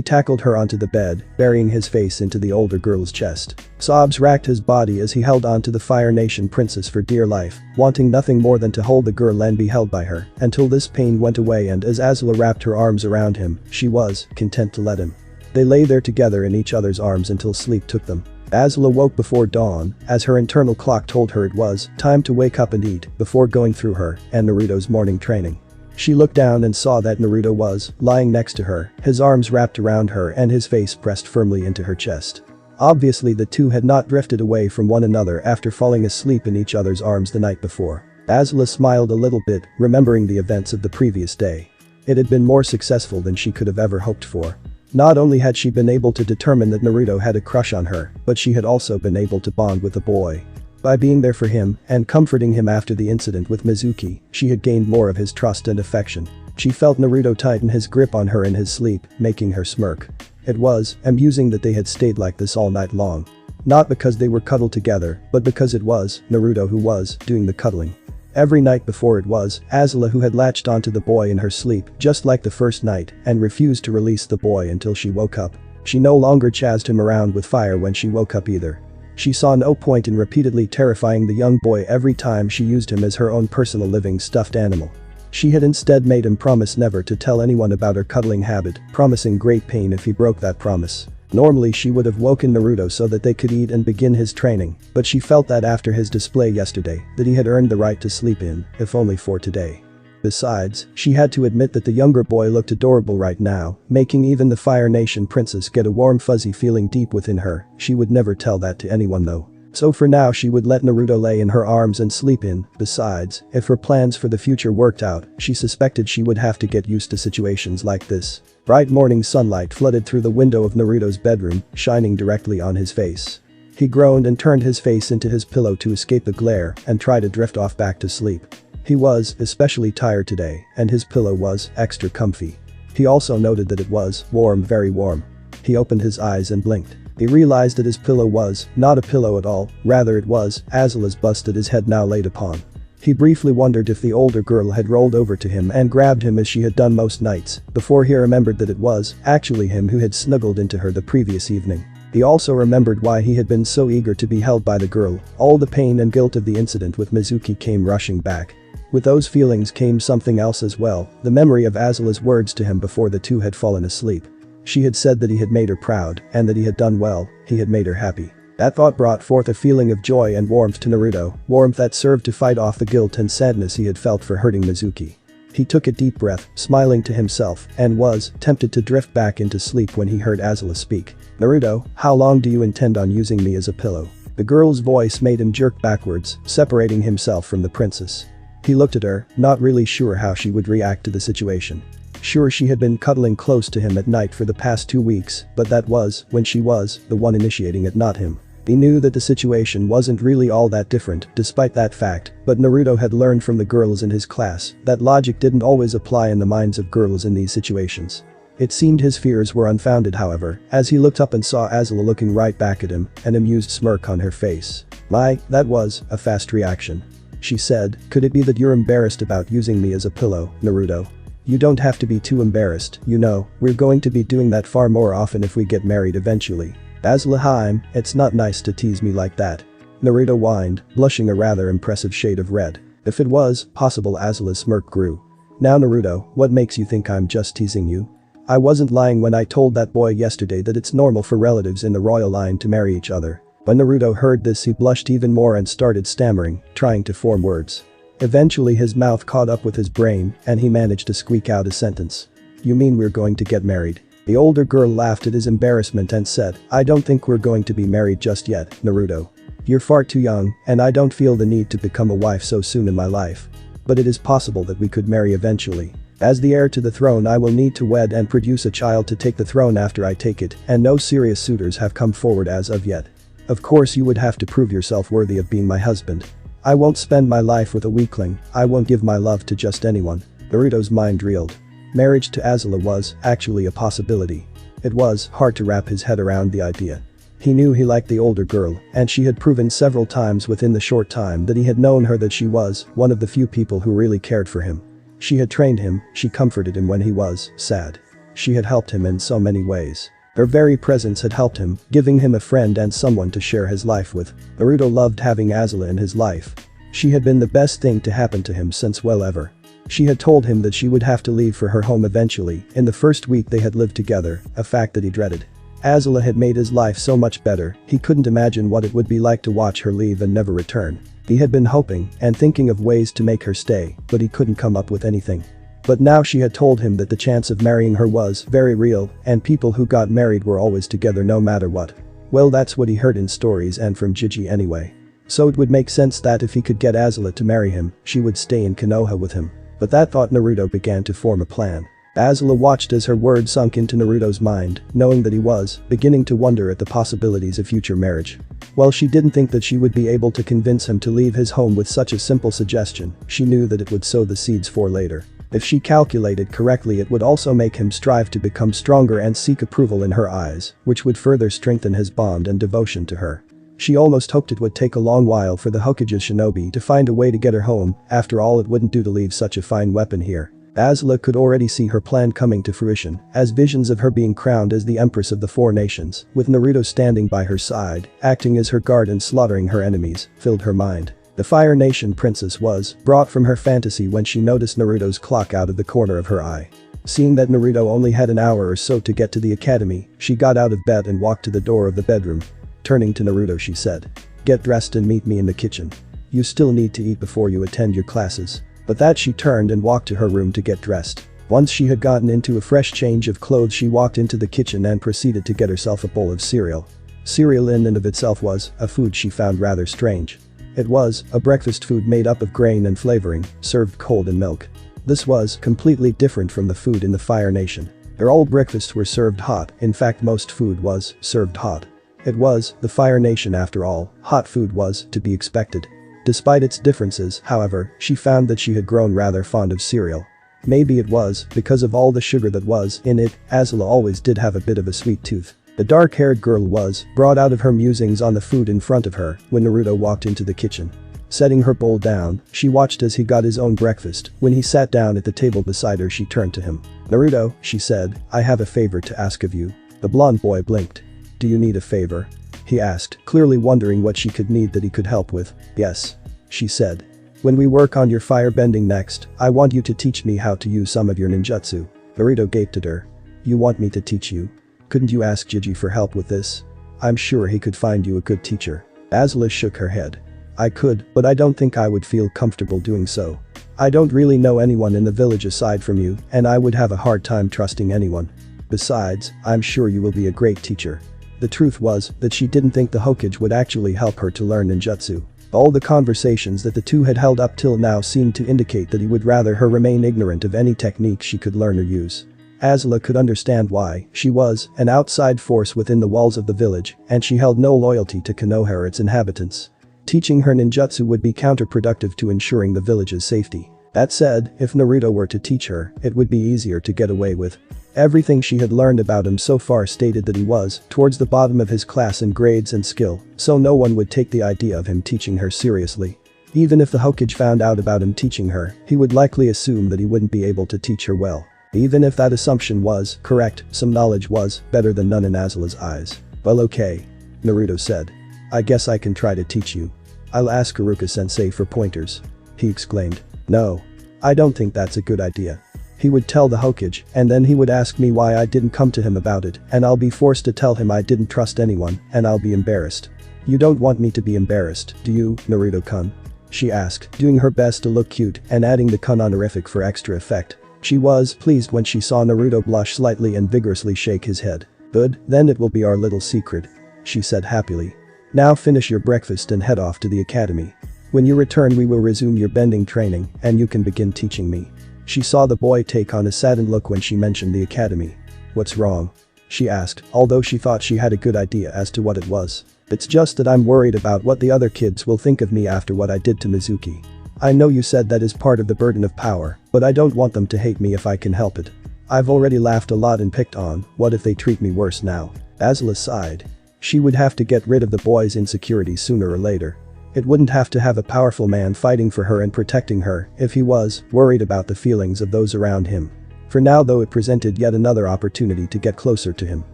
tackled her onto the bed, burying his face into the older girl's chest. Sobs racked his body as he held on to the Fire Nation princess for dear life, wanting nothing more than to hold the girl and be held by her, until this pain went away, and as Azula wrapped her arms around him, she was content to let him. They lay there together in each other's arms until sleep took them. Azula woke before dawn, as her internal clock told her it was time to wake up and eat before going through her and Naruto's morning training. She looked down and saw that Naruto was lying next to her, his arms wrapped around her and his face pressed firmly into her chest. Obviously the two had not drifted away from one another after falling asleep in each other's arms the night before. Azula smiled a little bit, remembering the events of the previous day. It had been more successful than she could have ever hoped for. Not only had she been able to determine that Naruto had a crush on her, but she had also been able to bond with the boy. By being there for him and comforting him after the incident with Mizuki, she had gained more of his trust and affection. She felt Naruto tighten his grip on her in his sleep, making her smirk. It was amusing that they had stayed like this all night long. Not because they were cuddled together, but because it was Naruto who was doing the cuddling. Every night before it was Azula who had latched onto the boy in her sleep, just like the first night, and refused to release the boy until she woke up. She no longer chased him around with fire when she woke up either. She saw no point in repeatedly terrifying the young boy every time she used him as her own personal living stuffed animal. She had instead made him promise never to tell anyone about her cuddling habit, promising great pain if he broke that promise. Normally she would have woken Naruto so that they could eat and begin his training, but she felt that after his display yesterday, that he had earned the right to sleep in, if only for today. Besides, she had to admit that the younger boy looked adorable right now, making even the Fire Nation princess get a warm fuzzy feeling deep within her. She would never tell that to anyone though. So for now she would let Naruto lay in her arms and sleep in. Besides, if her plans for the future worked out, she suspected she would have to get used to situations like this. Bright morning sunlight flooded through the window of Naruto's bedroom, shining directly on his face. He groaned and turned his face into his pillow to escape the glare and try to drift off back to sleep. He was especially tired today, and his pillow was extra comfy. He also noted that it was warm, very warm. He opened his eyes and blinked. He realized that his pillow was not a pillow at all, rather it was Azula's bust that his head now laid upon. He briefly wondered if the older girl had rolled over to him and grabbed him as she had done most nights, before he remembered that it was actually him who had snuggled into her the previous evening. He also remembered why he had been so eager to be held by the girl. All the pain and guilt of the incident with Mizuki came rushing back. With those feelings came something else as well, the memory of Azula's words to him before the two had fallen asleep. She had said that he had made her proud and that he had done well, he had made her happy. That thought brought forth a feeling of joy and warmth to Naruto, warmth that served to fight off the guilt and sadness he had felt for hurting Mizuki. He took a deep breath, smiling to himself, and was tempted to drift back into sleep when he heard Azula speak. "Naruto, how long do you intend on using me as a pillow?" The girl's voice made him jerk backwards, separating himself from the princess. He looked at her, not really sure how she would react to the situation. Sure, she had been cuddling close to him at night for the past 2 weeks, but that was when she was the one initiating it, not him. He knew that the situation wasn't really all that different despite that fact, but Naruto had learned from the girls in his class that logic didn't always apply in the minds of girls in these situations. It seemed his fears were unfounded, however, as he looked up and saw Azula looking right back at him, an amused smirk on her face. "My, that was a fast reaction," she said. "Could it be that you're embarrassed about using me as a pillow, Naruto? You don't have to be too embarrassed, you know, we're going to be doing that far more often if we get married eventually." "Azula Haim, it's not nice to tease me like that," Naruto whined, blushing a rather impressive shade of red. If it was possible, Azula's smirk grew. "Now Naruto, what makes you think I'm just teasing you? I wasn't lying when I told that boy yesterday that it's normal for relatives in the royal line to marry each other." When Naruto heard this, he blushed even more and started stammering, trying to form words. Eventually his mouth caught up with his brain and he managed to squeak out a sentence. "You mean we're going to get married?" The older girl laughed at his embarrassment and said, "I don't think we're going to be married just yet, Naruto. You're far too young, and I don't feel the need to become a wife so soon in my life. But it is possible that we could marry eventually. As the heir to the throne, I will need to wed and produce a child to take the throne after I take it, and no serious suitors have come forward as of yet. Of course you would have to prove yourself worthy of being my husband. I won't spend my life with a weakling, I won't give my love to just anyone." Naruto's mind reeled. Marriage to Azula was, actually, a possibility. It was hard to wrap his head around the idea. He knew he liked the older girl, and she had proven several times within the short time that he had known her that she was one of the few people who really cared for him. She had trained him, she comforted him when he was sad. She had helped him in so many ways. Her very presence had helped him, giving him a friend and someone to share his life with. Naruto loved having Azula in his life. She had been the best thing to happen to him since well ever. She had told him that she would have to leave for her home eventually in the first week they had lived together, a fact that he dreaded. Azula had made his life so much better, he couldn't imagine what it would be like to watch her leave and never return. He had been hoping and thinking of ways to make her stay, but he couldn't come up with anything. But now she had told him that the chance of marrying her was very real, and people who got married were always together no matter what. Well, that's what he heard in stories and from Gigi anyway. So it would make sense that if he could get Azula to marry him, she would stay in Konoha with him. But that thought Naruto began to form a plan. Azula watched as her words sunk into Naruto's mind, knowing that he was beginning to wonder at the possibilities of future marriage. While she didn't think that she would be able to convince him to leave his home with such a simple suggestion, she knew that it would sow the seeds for later. If she calculated correctly, it would also make him strive to become stronger and seek approval in her eyes, which would further strengthen his bond and devotion to her. She almost hoped it would take a long while for the Hokage's shinobi to find a way to get her home. After all, it wouldn't do to leave such a fine weapon here. Azula could already see her plan coming to fruition, as visions of her being crowned as the Empress of the Four Nations, with Naruto standing by her side, acting as her guard and slaughtering her enemies, filled her mind. The Fire Nation princess was brought from her fantasy when she noticed Naruto's clock out of the corner of her eye. Seeing that Naruto only had an hour or so to get to the academy, she got out of bed and walked to the door of the bedroom. Turning to Naruto, she said, "Get dressed and meet me in the kitchen. You still need to eat before you attend your classes." But that she turned and walked to her room to get dressed. Once she had gotten into a fresh change of clothes, she walked into the kitchen and proceeded to get herself a bowl of cereal. Cereal in and of itself was a food she found rather strange. It was a breakfast food made up of grain and flavoring, served cold in milk. This was completely different from the food in the Fire Nation. There all breakfasts were served hot, in fact most food was served hot. It was the Fire Nation after all, hot food was to be expected. Despite its differences, however, she found that she had grown rather fond of cereal. Maybe it was because of all the sugar that was in it. Azula always did have a bit of a sweet tooth. The dark-haired girl was brought out of her musings on the food in front of her when Naruto walked into the kitchen. Setting her bowl down, she watched as he got his own breakfast. When he sat down at the table beside her, she turned to him. "Naruto," she said, "I have a favor to ask of you." The blonde boy blinked. "Do you need a favor?" he asked, clearly wondering what she could need that he could help with. "Yes," she said. "When we work on your firebending next, I want you to teach me how to use some of your ninjutsu." Naruto gaped at her. "You want me to teach you? Couldn't you ask Gigi for help with this? I'm sure he could find you a good teacher." Azula shook her head. "I could, but I don't think I would feel comfortable doing so. I don't really know anyone in the village aside from you, and I would have a hard time trusting anyone. Besides, I'm sure you will be a great teacher." The truth was that she didn't think the Hokage would actually help her to learn ninjutsu. All the conversations that the two had held up till now seemed to indicate that he would rather her remain ignorant of any technique she could learn or use. Azula could understand why. She was an outside force within the walls of the village, and she held no loyalty to Konoha or its inhabitants. Teaching her ninjutsu would be counterproductive to ensuring the village's safety. That said, if Naruto were to teach her, it would be easier to get away with. Everything she had learned about him so far stated that he was towards the bottom of his class in grades and skill, so no one would take the idea of him teaching her seriously. Even if the Hokage found out about him teaching her, he would likely assume that he wouldn't be able to teach her well. Even if that assumption was correct, some knowledge was better than none in Azula's eyes. "Well, okay," Naruto said. "I guess I can try to teach you. I'll ask Iruka-sensei for pointers," he exclaimed. "No. I don't think that's a good idea. He would tell the Hokage, and then he would ask me why I didn't come to him about it, and I'll be forced to tell him I didn't trust anyone, and I'll be embarrassed." "You don't want me to be embarrassed, do you, Naruto-kun?" she asked, doing her best to look cute and adding the kun honorific for extra effect. She was pleased when she saw Naruto blush slightly and vigorously shake his head. "Good, then it will be our little secret," she said happily. "Now finish your breakfast and head off to the academy. When you return we will resume your bending training, and you can begin teaching me." She saw the boy take on a saddened look when she mentioned the academy. "What's wrong?" she asked, although she thought she had a good idea as to what it was. "It's just that I'm worried about what the other kids will think of me after what I did to Mizuki. I know you said that is part of the burden of power, but I don't want them to hate me if I can help it." I've already laughed a lot and picked on, what if they treat me worse now? Azula sighed. She would have to get rid of the boy's insecurities sooner or later. It wouldn't have to have a powerful man fighting for her and protecting her if he was worried about the feelings of those around him. For now though, it presented yet another opportunity to get closer to him.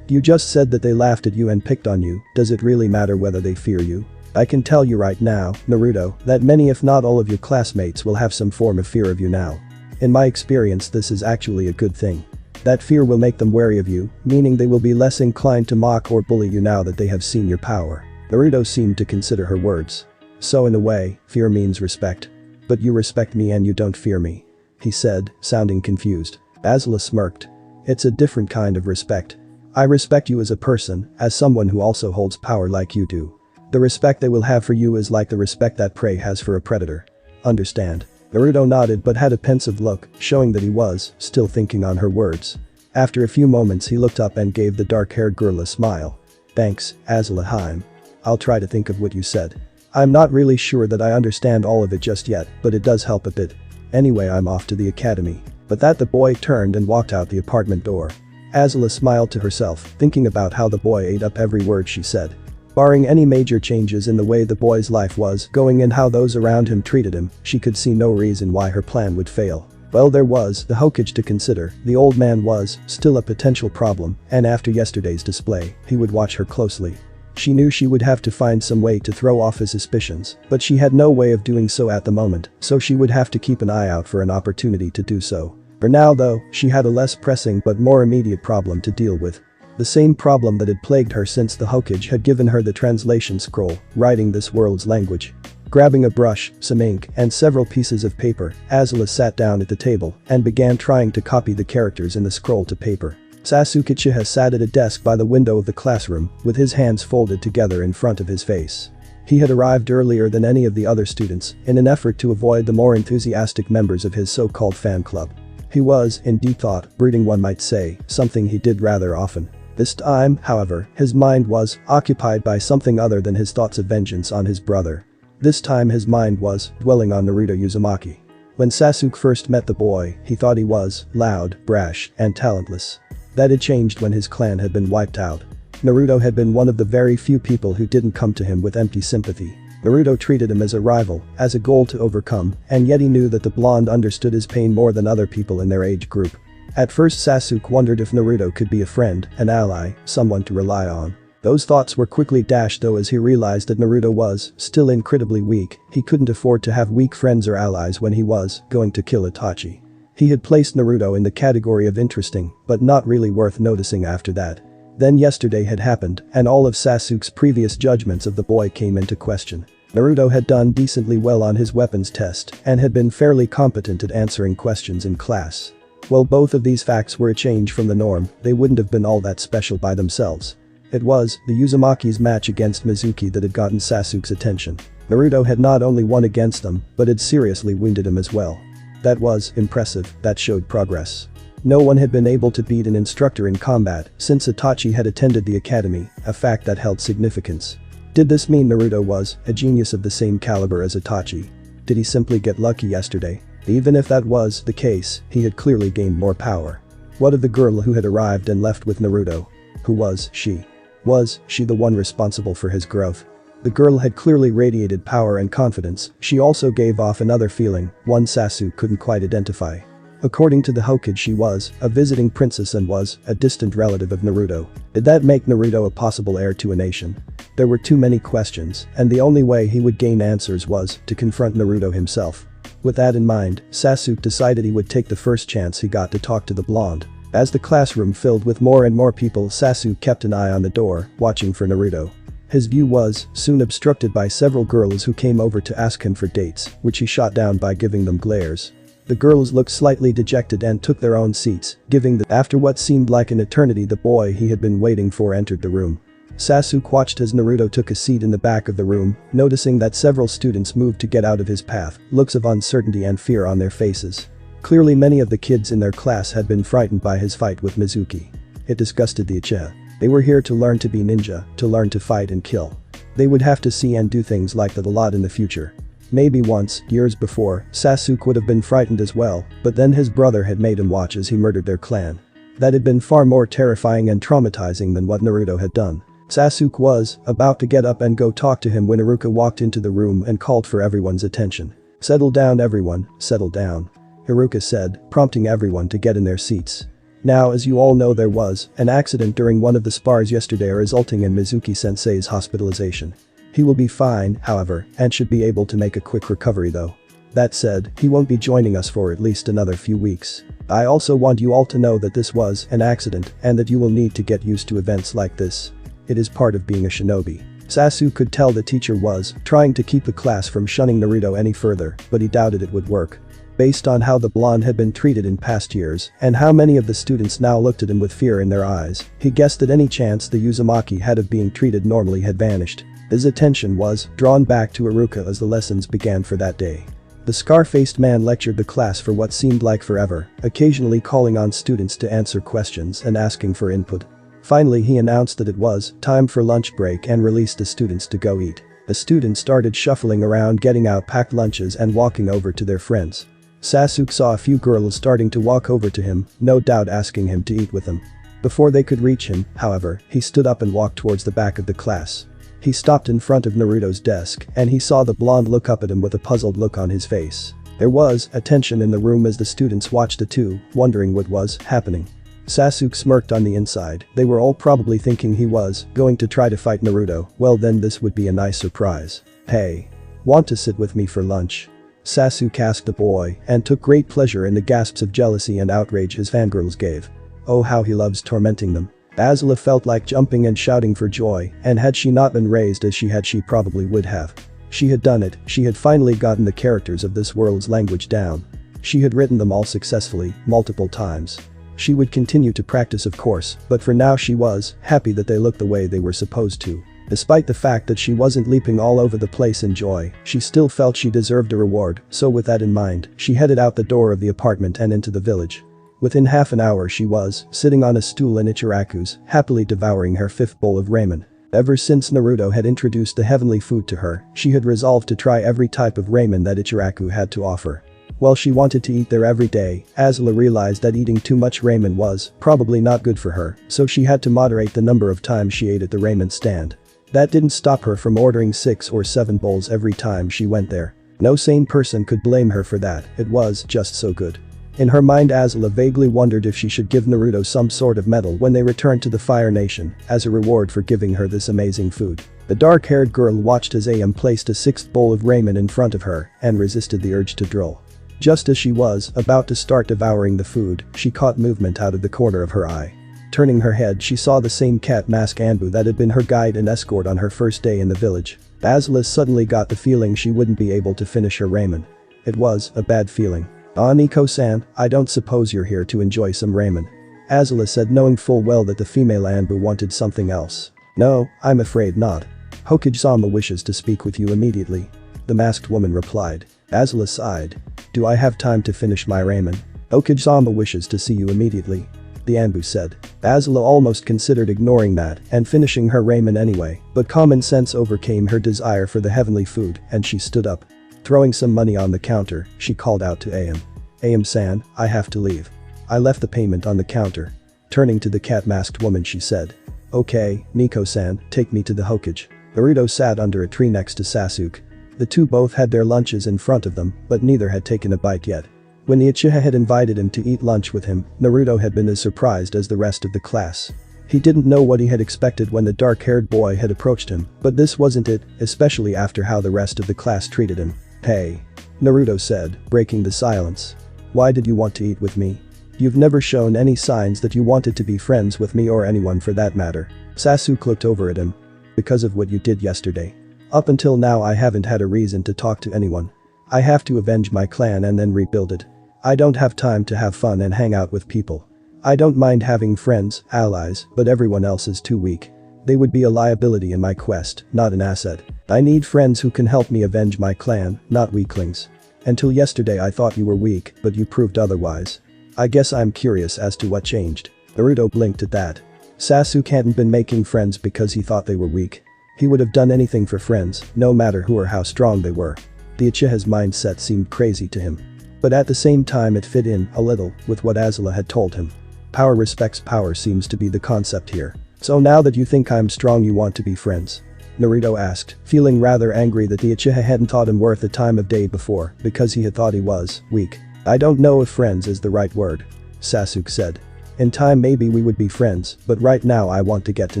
You just said that they laughed at you and picked on you. Does it really matter whether they fear you? I can tell you right now, Naruto, that many if not all of your classmates will have some form of fear of you now. In my experience, this is actually a good thing. That fear will make them wary of you, meaning they will be less inclined to mock or bully you now that they have seen your power. Naruto seemed to consider her words. So in a way, fear means respect. But you respect me and you don't fear me, he said, sounding confused. Azula smirked. It's a different kind of respect. I respect you as a person, as someone who also holds power like you do. The respect they will have for you is like the respect that prey has for a predator. Understand? Naruto nodded but had a pensive look, showing that he was still thinking on her words. After a few moments he looked up and gave the dark-haired girl a smile. Thanks, Azula Harem. I'll try to think of what you said. I'm not really sure that I understand all of it just yet, but it does help a bit. Anyway, I'm off to the academy. But that the boy turned and walked out the apartment door. Azula smiled to herself, thinking about how the boy ate up every word she said. Barring any major changes in the way the boy's life was going and how those around him treated him, she could see no reason why her plan would fail. Well, there was the Hokage to consider. The old man was still a potential problem, and after yesterday's display, he would watch her closely. She knew she would have to find some way to throw off his suspicions, but she had no way of doing so at the moment, so she would have to keep an eye out for an opportunity to do so. For now though, she had a less pressing but more immediate problem to deal with. The same problem that had plagued her since the Hokage had given her the translation scroll, writing this world's language. Grabbing a brush, some ink, and several pieces of paper, Azula sat down at the table and began trying to copy the characters in the scroll to paper. Sasuke Uchiha sat at a desk by the window of the classroom, with his hands folded together in front of his face. He had arrived earlier than any of the other students, in an effort to avoid the more enthusiastic members of his so-called fan club. He was, in deep thought, brooding one might say, something he did rather often. This time, however, his mind was occupied by something other than his thoughts of vengeance on his brother. This time his mind was dwelling on Naruto Uzumaki. When Sasuke first met the boy, he thought he was loud, brash, and talentless. That had changed when his clan had been wiped out. Naruto had been one of the very few people who didn't come to him with empty sympathy. Naruto treated him as a rival, as a goal to overcome, and yet he knew that the blonde understood his pain more than other people in their age group. At first Sasuke wondered if Naruto could be a friend, an ally, someone to rely on. Those thoughts were quickly dashed though as he realized that Naruto was still incredibly weak. He couldn't afford to have weak friends or allies when he was going to kill Itachi. He had placed Naruto in the category of interesting, but not really worth noticing after that. Then yesterday had happened, and all of Sasuke's previous judgments of the boy came into question. Naruto had done decently well on his weapons test and had been fairly competent at answering questions in class. While both of these facts were a change from the norm, they wouldn't have been all that special by themselves. It was the Uzumaki's match against Mizuki that had gotten Sasuke's attention. Naruto had not only won against them, but had seriously wounded him as well. That was impressive, that showed progress. No one had been able to beat an instructor in combat since Itachi had attended the academy, a fact that held significance. Did this mean Naruto was a genius of the same caliber as Itachi? Did he simply get lucky yesterday? Even if that was the case, he had clearly gained more power. What of the girl who had arrived and left with Naruto? Who was she? Was she the one responsible for his growth? The girl had clearly radiated power and confidence. She also gave off another feeling, one Sasuke couldn't quite identify. According to the Hokage, she was a visiting princess and was a distant relative of Naruto. Did that make Naruto a possible heir to a nation? There were too many questions, and the only way he would gain answers was to confront Naruto himself. With that in mind, Sasuke decided he would take the first chance he got to talk to the blonde. As the classroom filled with more and more people, Sasuke kept an eye on the door, watching for Naruto. His view was soon obstructed by several girls who came over to ask him for dates, which he shot down by giving them glares. The girls looked slightly dejected and took their own seats, giving that after what seemed like an eternity the boy he had been waiting for entered the room. Sasuke watched as Naruto took a seat in the back of the room, noticing that several students moved to get out of his path, looks of uncertainty and fear on their faces. Clearly many of the kids in their class had been frightened by his fight with Mizuki. It disgusted the Uchiha. They were here to learn to be ninja, to learn to fight and kill. They would have to see and do things like that a lot in the future. Maybe once, years before, Sasuke would have been frightened as well, but then his brother had made him watch as he murdered their clan. That had been far more terrifying and traumatizing than what Naruto had done. Sasuke was about to get up and go talk to him when Iruka walked into the room and called for everyone's attention. "Settle down everyone, settle down," Iruka said, prompting everyone to get in their seats. Now, as you all know, there was an accident during one of the spars yesterday resulting in Mizuki-sensei's hospitalization. He will be fine, however, and should be able to make a quick recovery though. That said, he won't be joining us for at least another few weeks. I also want you all to know that this was an accident and that you will need to get used to events like this. It is part of being a shinobi. Sasuke could tell the teacher was trying to keep the class from shunning Naruto any further, but he doubted it would work. Based on how the blonde had been treated in past years and how many of the students now looked at him with fear in their eyes, he guessed that any chance the Uzumaki had of being treated normally had vanished. His attention was drawn back to Iruka as the lessons began for that day. The scar-faced man lectured the class for what seemed like forever, occasionally calling on students to answer questions and asking for input. Finally, he announced that it was time for lunch break and released the students to go eat. The students started shuffling around, getting out packed lunches and walking over to their friends. Sasuke saw a few girls starting to walk over to him, no doubt asking him to eat with them. Before they could reach him, however, he stood up and walked towards the back of the class. He stopped in front of Naruto's desk and he saw the blonde look up at him with a puzzled look on his face. There was a tension in the room as the students watched the two, wondering what was happening. Sasuke smirked on the inside. They were all probably thinking he was going to try to fight Naruto. Well, then this would be a nice surprise. "Hey, want to sit with me for lunch?" Sasuke asked the boy and took great pleasure in the gasps of jealousy and outrage his fangirls gave. Oh, how he loves tormenting them. Azula felt like jumping and shouting for joy, and had she not been raised as she had, she probably would have. She had done it. She had finally gotten the characters of this world's language down. She had written them all successfully, multiple times. She would continue to practice, of course, but for now she was happy that they looked the way they were supposed to. Despite the fact that she wasn't leaping all over the place in joy, she still felt she deserved a reward, so with that in mind, she headed out the door of the apartment and into the village. Within half an hour she was sitting on a stool in Ichiraku's, happily devouring her 5th bowl of ramen. Ever since Naruto had introduced the heavenly food to her, she had resolved to try every type of ramen that Ichiraku had to offer. While she wanted to eat there every day, Azula realized that eating too much ramen was probably not good for her, so she had to moderate the number of times she ate at the ramen stand. That didn't stop her from ordering 6 or 7 bowls every time she went there. No sane person could blame her for that, it was just so good. In her mind, Azula vaguely wondered if she should give Naruto some sort of medal when they returned to the Fire Nation, as a reward for giving her this amazing food. The dark-haired girl watched as AM placed a 6th bowl of ramen in front of her and resisted the urge to drool. Just as she was about to start devouring the food, she caught movement out of the corner of her eye. Turning her head, she saw the same cat mask Anbu that had been her guide and escort on her first day in the village. Azula suddenly got the feeling she wouldn't be able to finish her ramen. It was a bad feeling. "Ah, Nico-san, I don't suppose you're here to enjoy some ramen?" Azula said, knowing full well that the female Anbu wanted something else. "No, I'm afraid not. Hokage-sama wishes to speak with you immediately," the masked woman replied. Azula sighed. "Do I have time to finish my ramen?" "Hokage-sama wishes to see you immediately," the Anbu said. Azula almost considered ignoring that and finishing her ramen anyway, but common sense overcame her desire for the heavenly food and she stood up. Throwing some money on the counter, she called out to AM. "AM-san, I have to leave. I left the payment on the counter." Turning to the cat-masked woman, she said. "Okay, Nico-san, take me to the Hokage." Naruto sat under a tree next to Sasuke. The two both had their lunches in front of them, but neither had taken a bite yet. When the Uchiha had invited him to eat lunch with him, Naruto had been as surprised as the rest of the class. He didn't know what he had expected when the dark-haired boy had approached him, but this wasn't it, especially after how the rest of the class treated him. "Hey," Naruto said, breaking the silence. "Why did you want to eat with me? You've never shown any signs that you wanted to be friends with me or anyone for that matter." Sasuke looked over at him. "Because of what you did yesterday. Up until now I haven't had a reason to talk to anyone. I have to avenge my clan and then rebuild it. I don't have time to have fun and hang out with people. I don't mind having friends, allies, but everyone else is too weak. They would be a liability in my quest, not an asset. I need friends who can help me avenge my clan, not weaklings. Until yesterday I thought you were weak, but you proved otherwise. I guess I'm curious as to what changed." Naruto blinked at that. Sasuke hadn't been making friends because he thought they were weak. He would have done anything for friends, no matter who or how strong they were. The Uchiha's mindset seemed crazy to him. But at the same time it fit in, a little, with what Azula had told him. Power respects power seems to be the concept here. So now that you think I'm strong you want to be friends? Naruto asked, feeling rather angry that the Uchiha hadn't thought him worth the time of day before because he had thought he was weak. I don't know if friends is the right word. Sasuke said. In time maybe we would be friends, but right now I want to get to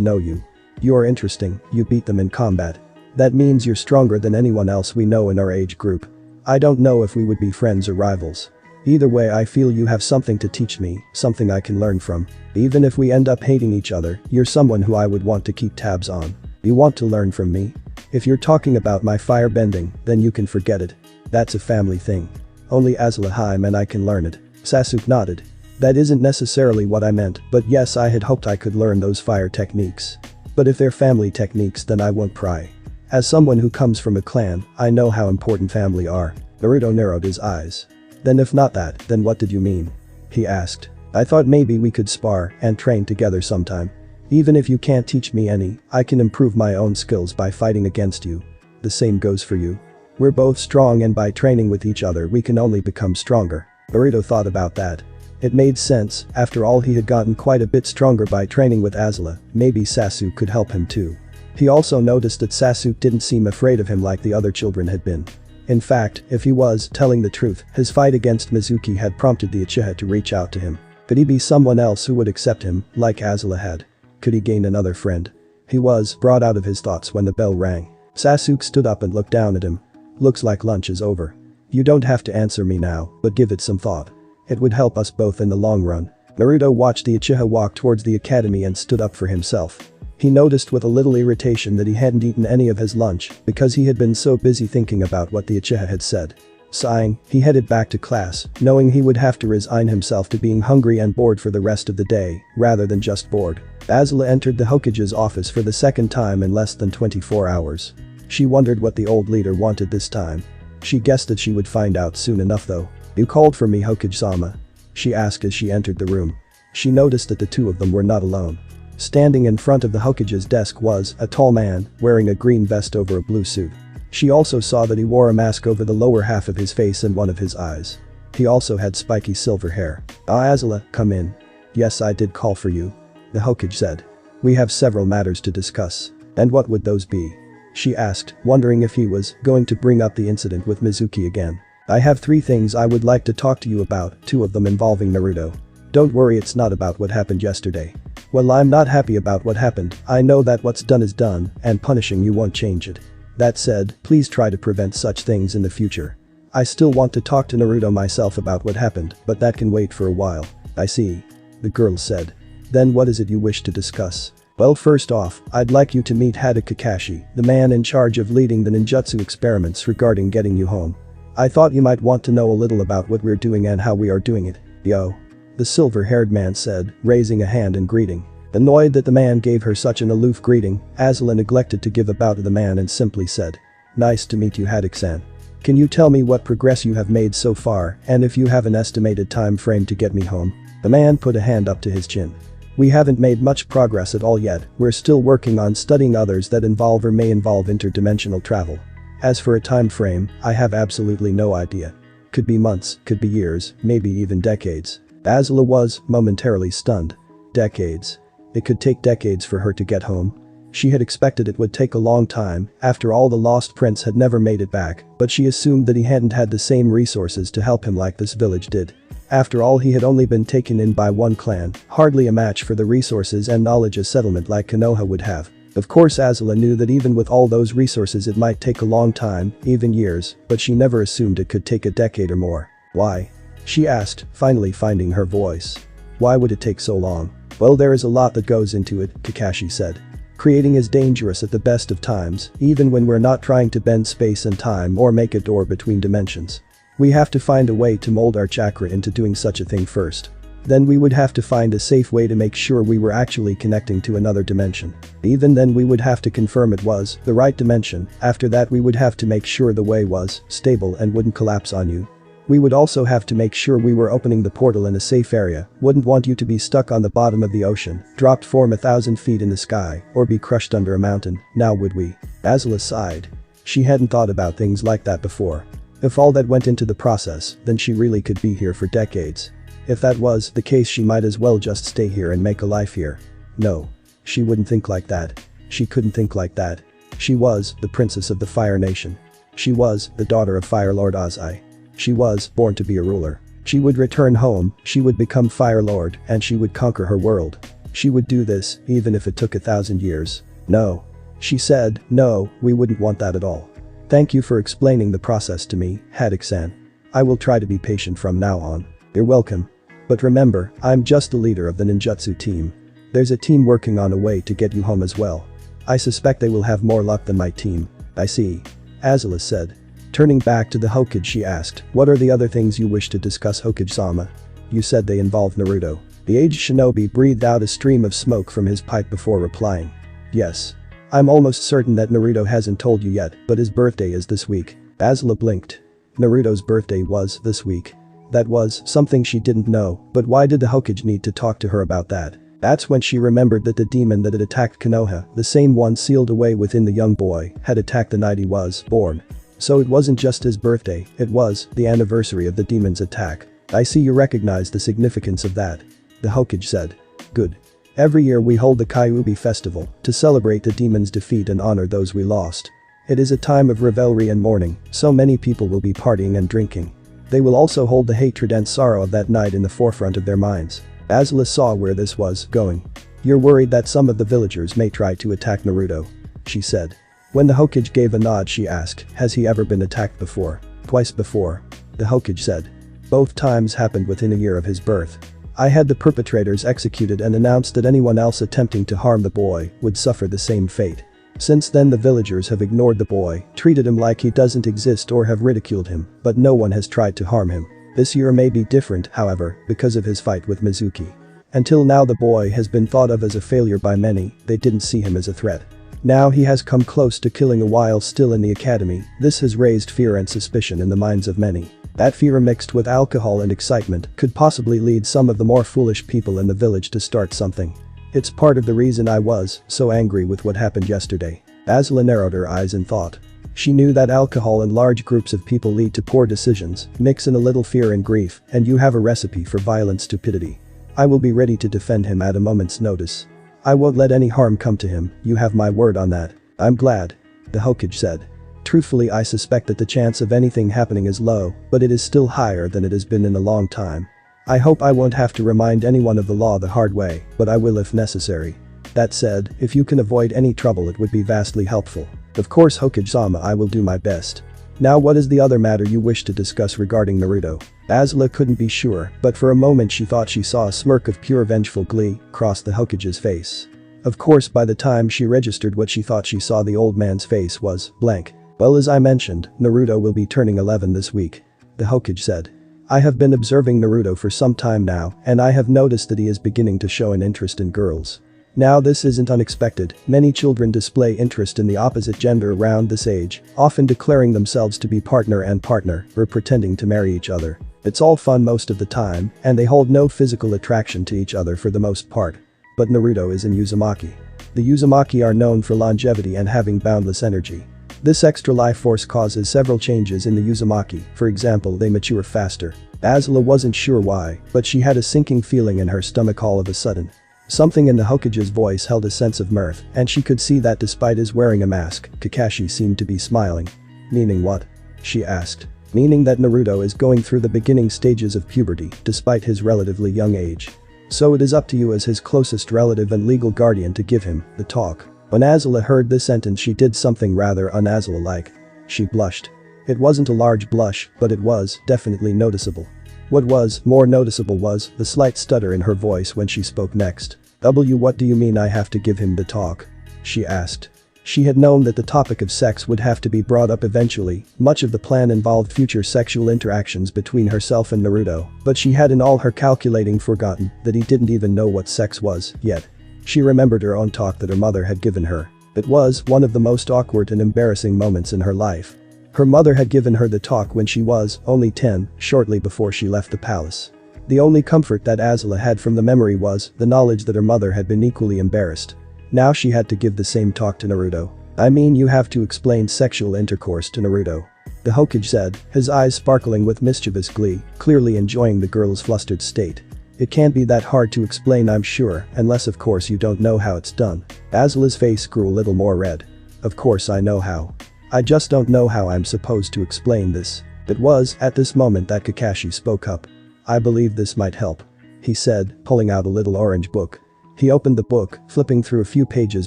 know you. You're interesting, you beat them in combat. That means you're stronger than anyone else we know in our age group. I don't know if we would be friends or rivals. Either way I feel you have something to teach me, something I can learn from. Even if we end up hating each other, you're someone who I would want to keep tabs on. You want to learn from me? If you're talking about my fire bending, then you can forget it. That's a family thing. Only Azula Harem and I can learn it. Sasuke nodded. That isn't necessarily what I meant, but yes I had hoped I could learn those fire techniques. But if they're family techniques then I won't pry. As someone who comes from a clan, I know how important family are. Naruto narrowed his eyes. Then if not that, then what did you mean? He asked. I thought maybe we could spar and train together sometime. Even if you can't teach me any, I can improve my own skills by fighting against you. The same goes for you. We're both strong and by training with each other we can only become stronger. Naruto thought about that. It made sense, after all he had gotten quite a bit stronger by training with Azula, maybe Sasuke could help him too. He also noticed that Sasuke didn't seem afraid of him like the other children had been. In fact, if he was telling the truth, his fight against Mizuki had prompted the Uchiha to reach out to him. Could he be someone else who would accept him, like Azula had? Could he gain another friend? He was brought out of his thoughts when the bell rang. Sasuke stood up and looked down at him. Looks like lunch is over. You don't have to answer me now, but give it some thought. It would help us both in the long run. Naruto watched the Uchiha walk towards the academy and stood up for himself. He noticed with a little irritation that he hadn't eaten any of his lunch because he had been so busy thinking about what the Uchiha had said. Sighing, he headed back to class, knowing he would have to resign himself to being hungry and bored for the rest of the day, rather than just bored. Azula entered the Hokage's office for the second time in less than 24 hours. She wondered what the old leader wanted this time. She guessed that she would find out soon enough though. You called for me, Hokage-sama? She asked as she entered the room. She noticed that the two of them were not alone. Standing in front of the Hokage's desk was a tall man wearing a green vest over a blue suit. She also saw that he wore a mask over the lower half of his face and one of his eyes. He also had spiky silver hair. Azula, come in. Yes, I did call for you. The Hokage said. We have several matters to discuss. And what would those be? She asked, wondering if he was going to bring up the incident with Mizuki again. I have 3 things I would like to talk to you about, 2 of them involving Naruto. Don't worry, it's not about what happened yesterday. Well, I'm not happy about what happened. I know that what's done is done, and punishing you won't change it. That said, please try to prevent such things in the future. I still want to talk to Naruto myself about what happened, but that can wait for a while. I see. The girl said. Then what is it you wish to discuss? Well, first off, I'd like you to meet Hada Kakashi, the man in charge of leading the ninjutsu experiments regarding getting you home. I thought you might want to know a little about what we're doing and how we are doing it. Yo. The silver-haired man said, raising a hand in greeting. Annoyed that the man gave her such an aloof greeting, Azula neglected to give a bow to the man and simply said. Nice to meet you, Haddock-san. Can you tell me what progress you have made so far and if you have an estimated time frame to get me home? The man put a hand up to his chin. We haven't made much progress at all yet, we're still working on studying others that involve or may involve interdimensional travel. As for a time frame, I have absolutely no idea. Could be months, could be years, maybe even decades. Azula was momentarily stunned. Decades. It could take decades for her to get home. She had expected it would take a long time, after all the lost prince had never made it back, but she assumed that he hadn't had the same resources to help him like this village did. After all, he had only been taken in by one clan, hardly a match for the resources and knowledge a settlement like Konoha would have. Of course Azula knew that even with all those resources it might take a long time, even years, but she never assumed it could take a decade or more. Why? She asked, finally finding her voice. Why would it take so long? Well, there is a lot that goes into it, Kakashi said. Creating is dangerous at the best of times, even when we're not trying to bend space and time or make a door between dimensions. We have to find a way to mold our chakra into doing such a thing first. Then we would have to find a safe way to make sure we were actually connecting to another dimension. Even then we would have to confirm it was the right dimension. After that we would have to make sure the way was stable and wouldn't collapse on you. We would also have to make sure we were opening the portal in a safe area, wouldn't want you to be stuck on the bottom of the ocean, dropped from 1,000 feet in the sky, or be crushed under a mountain, now would we? Azula sighed. She hadn't thought about things like that before. If all that went into the process, then she really could be here for decades. If that was the case, she might as well just stay here and make a life here. No. She wouldn't think like that. She couldn't think like that. She was the princess of the Fire Nation. She was the daughter of Fire Lord Ozai. She was born to be a ruler. She would return home, she would become Fire Lord, and she would conquer her world. She would do this, even if it took 1,000 years. No. She said, no, we wouldn't want that at all. Thank you for explaining the process to me, Haddock-san. I will try to be patient from now on. You're welcome. But remember, I'm just the leader of the ninjutsu team. There's a team working on a way to get you home as well. I suspect they will have more luck than my team. I see. Azula said. Turning back to the Hokage, she asked, what are the other things you wish to discuss, Hokage-sama? You said they involve Naruto. The aged shinobi breathed out a stream of smoke from his pipe before replying. Yes. I'm almost certain that Naruto hasn't told you yet, but his birthday is this week. Azula blinked. Naruto's birthday was this week. That was something she didn't know, but why did the Hokage need to talk to her about that? That's when she remembered that the demon that had attacked Konoha, the same one sealed away within the young boy, had attacked the night he was born. So it wasn't just his birthday, it was the anniversary of the demon's attack. I see you recognize the significance of that. The Hokage said. Good. Every year we hold the Kyuubi festival to celebrate the demon's defeat and honor those we lost. It is a time of revelry and mourning, so many people will be partying and drinking. They will also hold the hatred and sorrow of that night in the forefront of their minds. Azula saw where this was going. You're worried that some of the villagers may try to attack Naruto, she said. When the Hokage gave a nod, she asked, has he ever been attacked before? Twice before. The Hokage said. Both times happened within a year of his birth. I had the perpetrators executed and announced that anyone else attempting to harm the boy would suffer the same fate. Since then the villagers have ignored the boy, treated him like he doesn't exist or have ridiculed him, but no one has tried to harm him. This year may be different, however, because of his fight with Mizuki. Until now the boy has been thought of as a failure by many, they didn't see him as a threat. Now he has come close to killing a while still in the academy, this has raised fear and suspicion in the minds of many. That fear mixed with alcohol and excitement could possibly lead some of the more foolish people in the village to start something. It's part of the reason I was so angry with what happened yesterday. Azula narrowed her eyes in thought. She knew that alcohol and large groups of people lead to poor decisions, mix in a little fear and grief, and you have a recipe for violent stupidity. I will be ready to defend him at a moment's notice. I won't let any harm come to him, you have my word on that. I'm glad. The Hokage said. Truthfully, I suspect that the chance of anything happening is low, but it is still higher than it has been in a long time. I hope I won't have to remind anyone of the law the hard way, but I will if necessary. That said, if you can avoid any trouble it would be vastly helpful. Of course, Hokage-sama, I will do my best. Now what is the other matter you wish to discuss regarding Naruto? Azula couldn't be sure, but for a moment she thought she saw a smirk of pure vengeful glee cross the Hokage's face. Of course, by the time she registered what she thought she saw, the old man's face was blank. Well, as I mentioned, Naruto will be turning 11 this week. The Hokage said. I have been observing Naruto for some time now, and I have noticed that he is beginning to show an interest in girls. Now this isn't unexpected, many children display interest in the opposite gender around this age, often declaring themselves to be partner and partner, or pretending to marry each other. It's all fun most of the time, and they hold no physical attraction to each other for the most part. But Naruto is in Uzumaki. The Uzumaki are known for longevity and having boundless energy. This extra life force causes several changes in the Uzumaki, for example they mature faster. Azula wasn't sure why, but she had a sinking feeling in her stomach all of a sudden. Something in the Hokage's voice held a sense of mirth, and she could see that despite his wearing a mask, Kakashi seemed to be smiling. Meaning what? She asked. Meaning that Naruto is going through the beginning stages of puberty, despite his relatively young age. So it is up to you as his closest relative and legal guardian to give him the talk. When Azula heard this sentence she did something rather un-Azula-like. She blushed. It wasn't a large blush, but it was definitely noticeable. What was more noticeable was the slight stutter in her voice when she spoke next. What do you mean I have to give him the talk? She asked. She had known that the topic of sex would have to be brought up eventually, much of the plan involved future sexual interactions between herself and Naruto, but she had in all her calculating forgotten that he didn't even know what sex was yet. She remembered her own talk that her mother had given her. It was one of the most awkward and embarrassing moments in her life. Her mother had given her the talk when she was only 10, shortly before she left the palace. The only comfort that Azula had from the memory was the knowledge that her mother had been equally embarrassed. Now she had to give the same talk to Naruto. I mean you have to explain sexual intercourse to Naruto. The Hokage said, his eyes sparkling with mischievous glee, clearly enjoying the girl's flustered state. It can't be that hard to explain, I'm sure, unless of course you don't know how it's done. Azula's face grew a little more red. Of course I know how. I just don't know how I'm supposed to explain this. It was at this moment that Kakashi spoke up. I believe this might help, he said, pulling out a little orange book. He opened the book, flipping through a few pages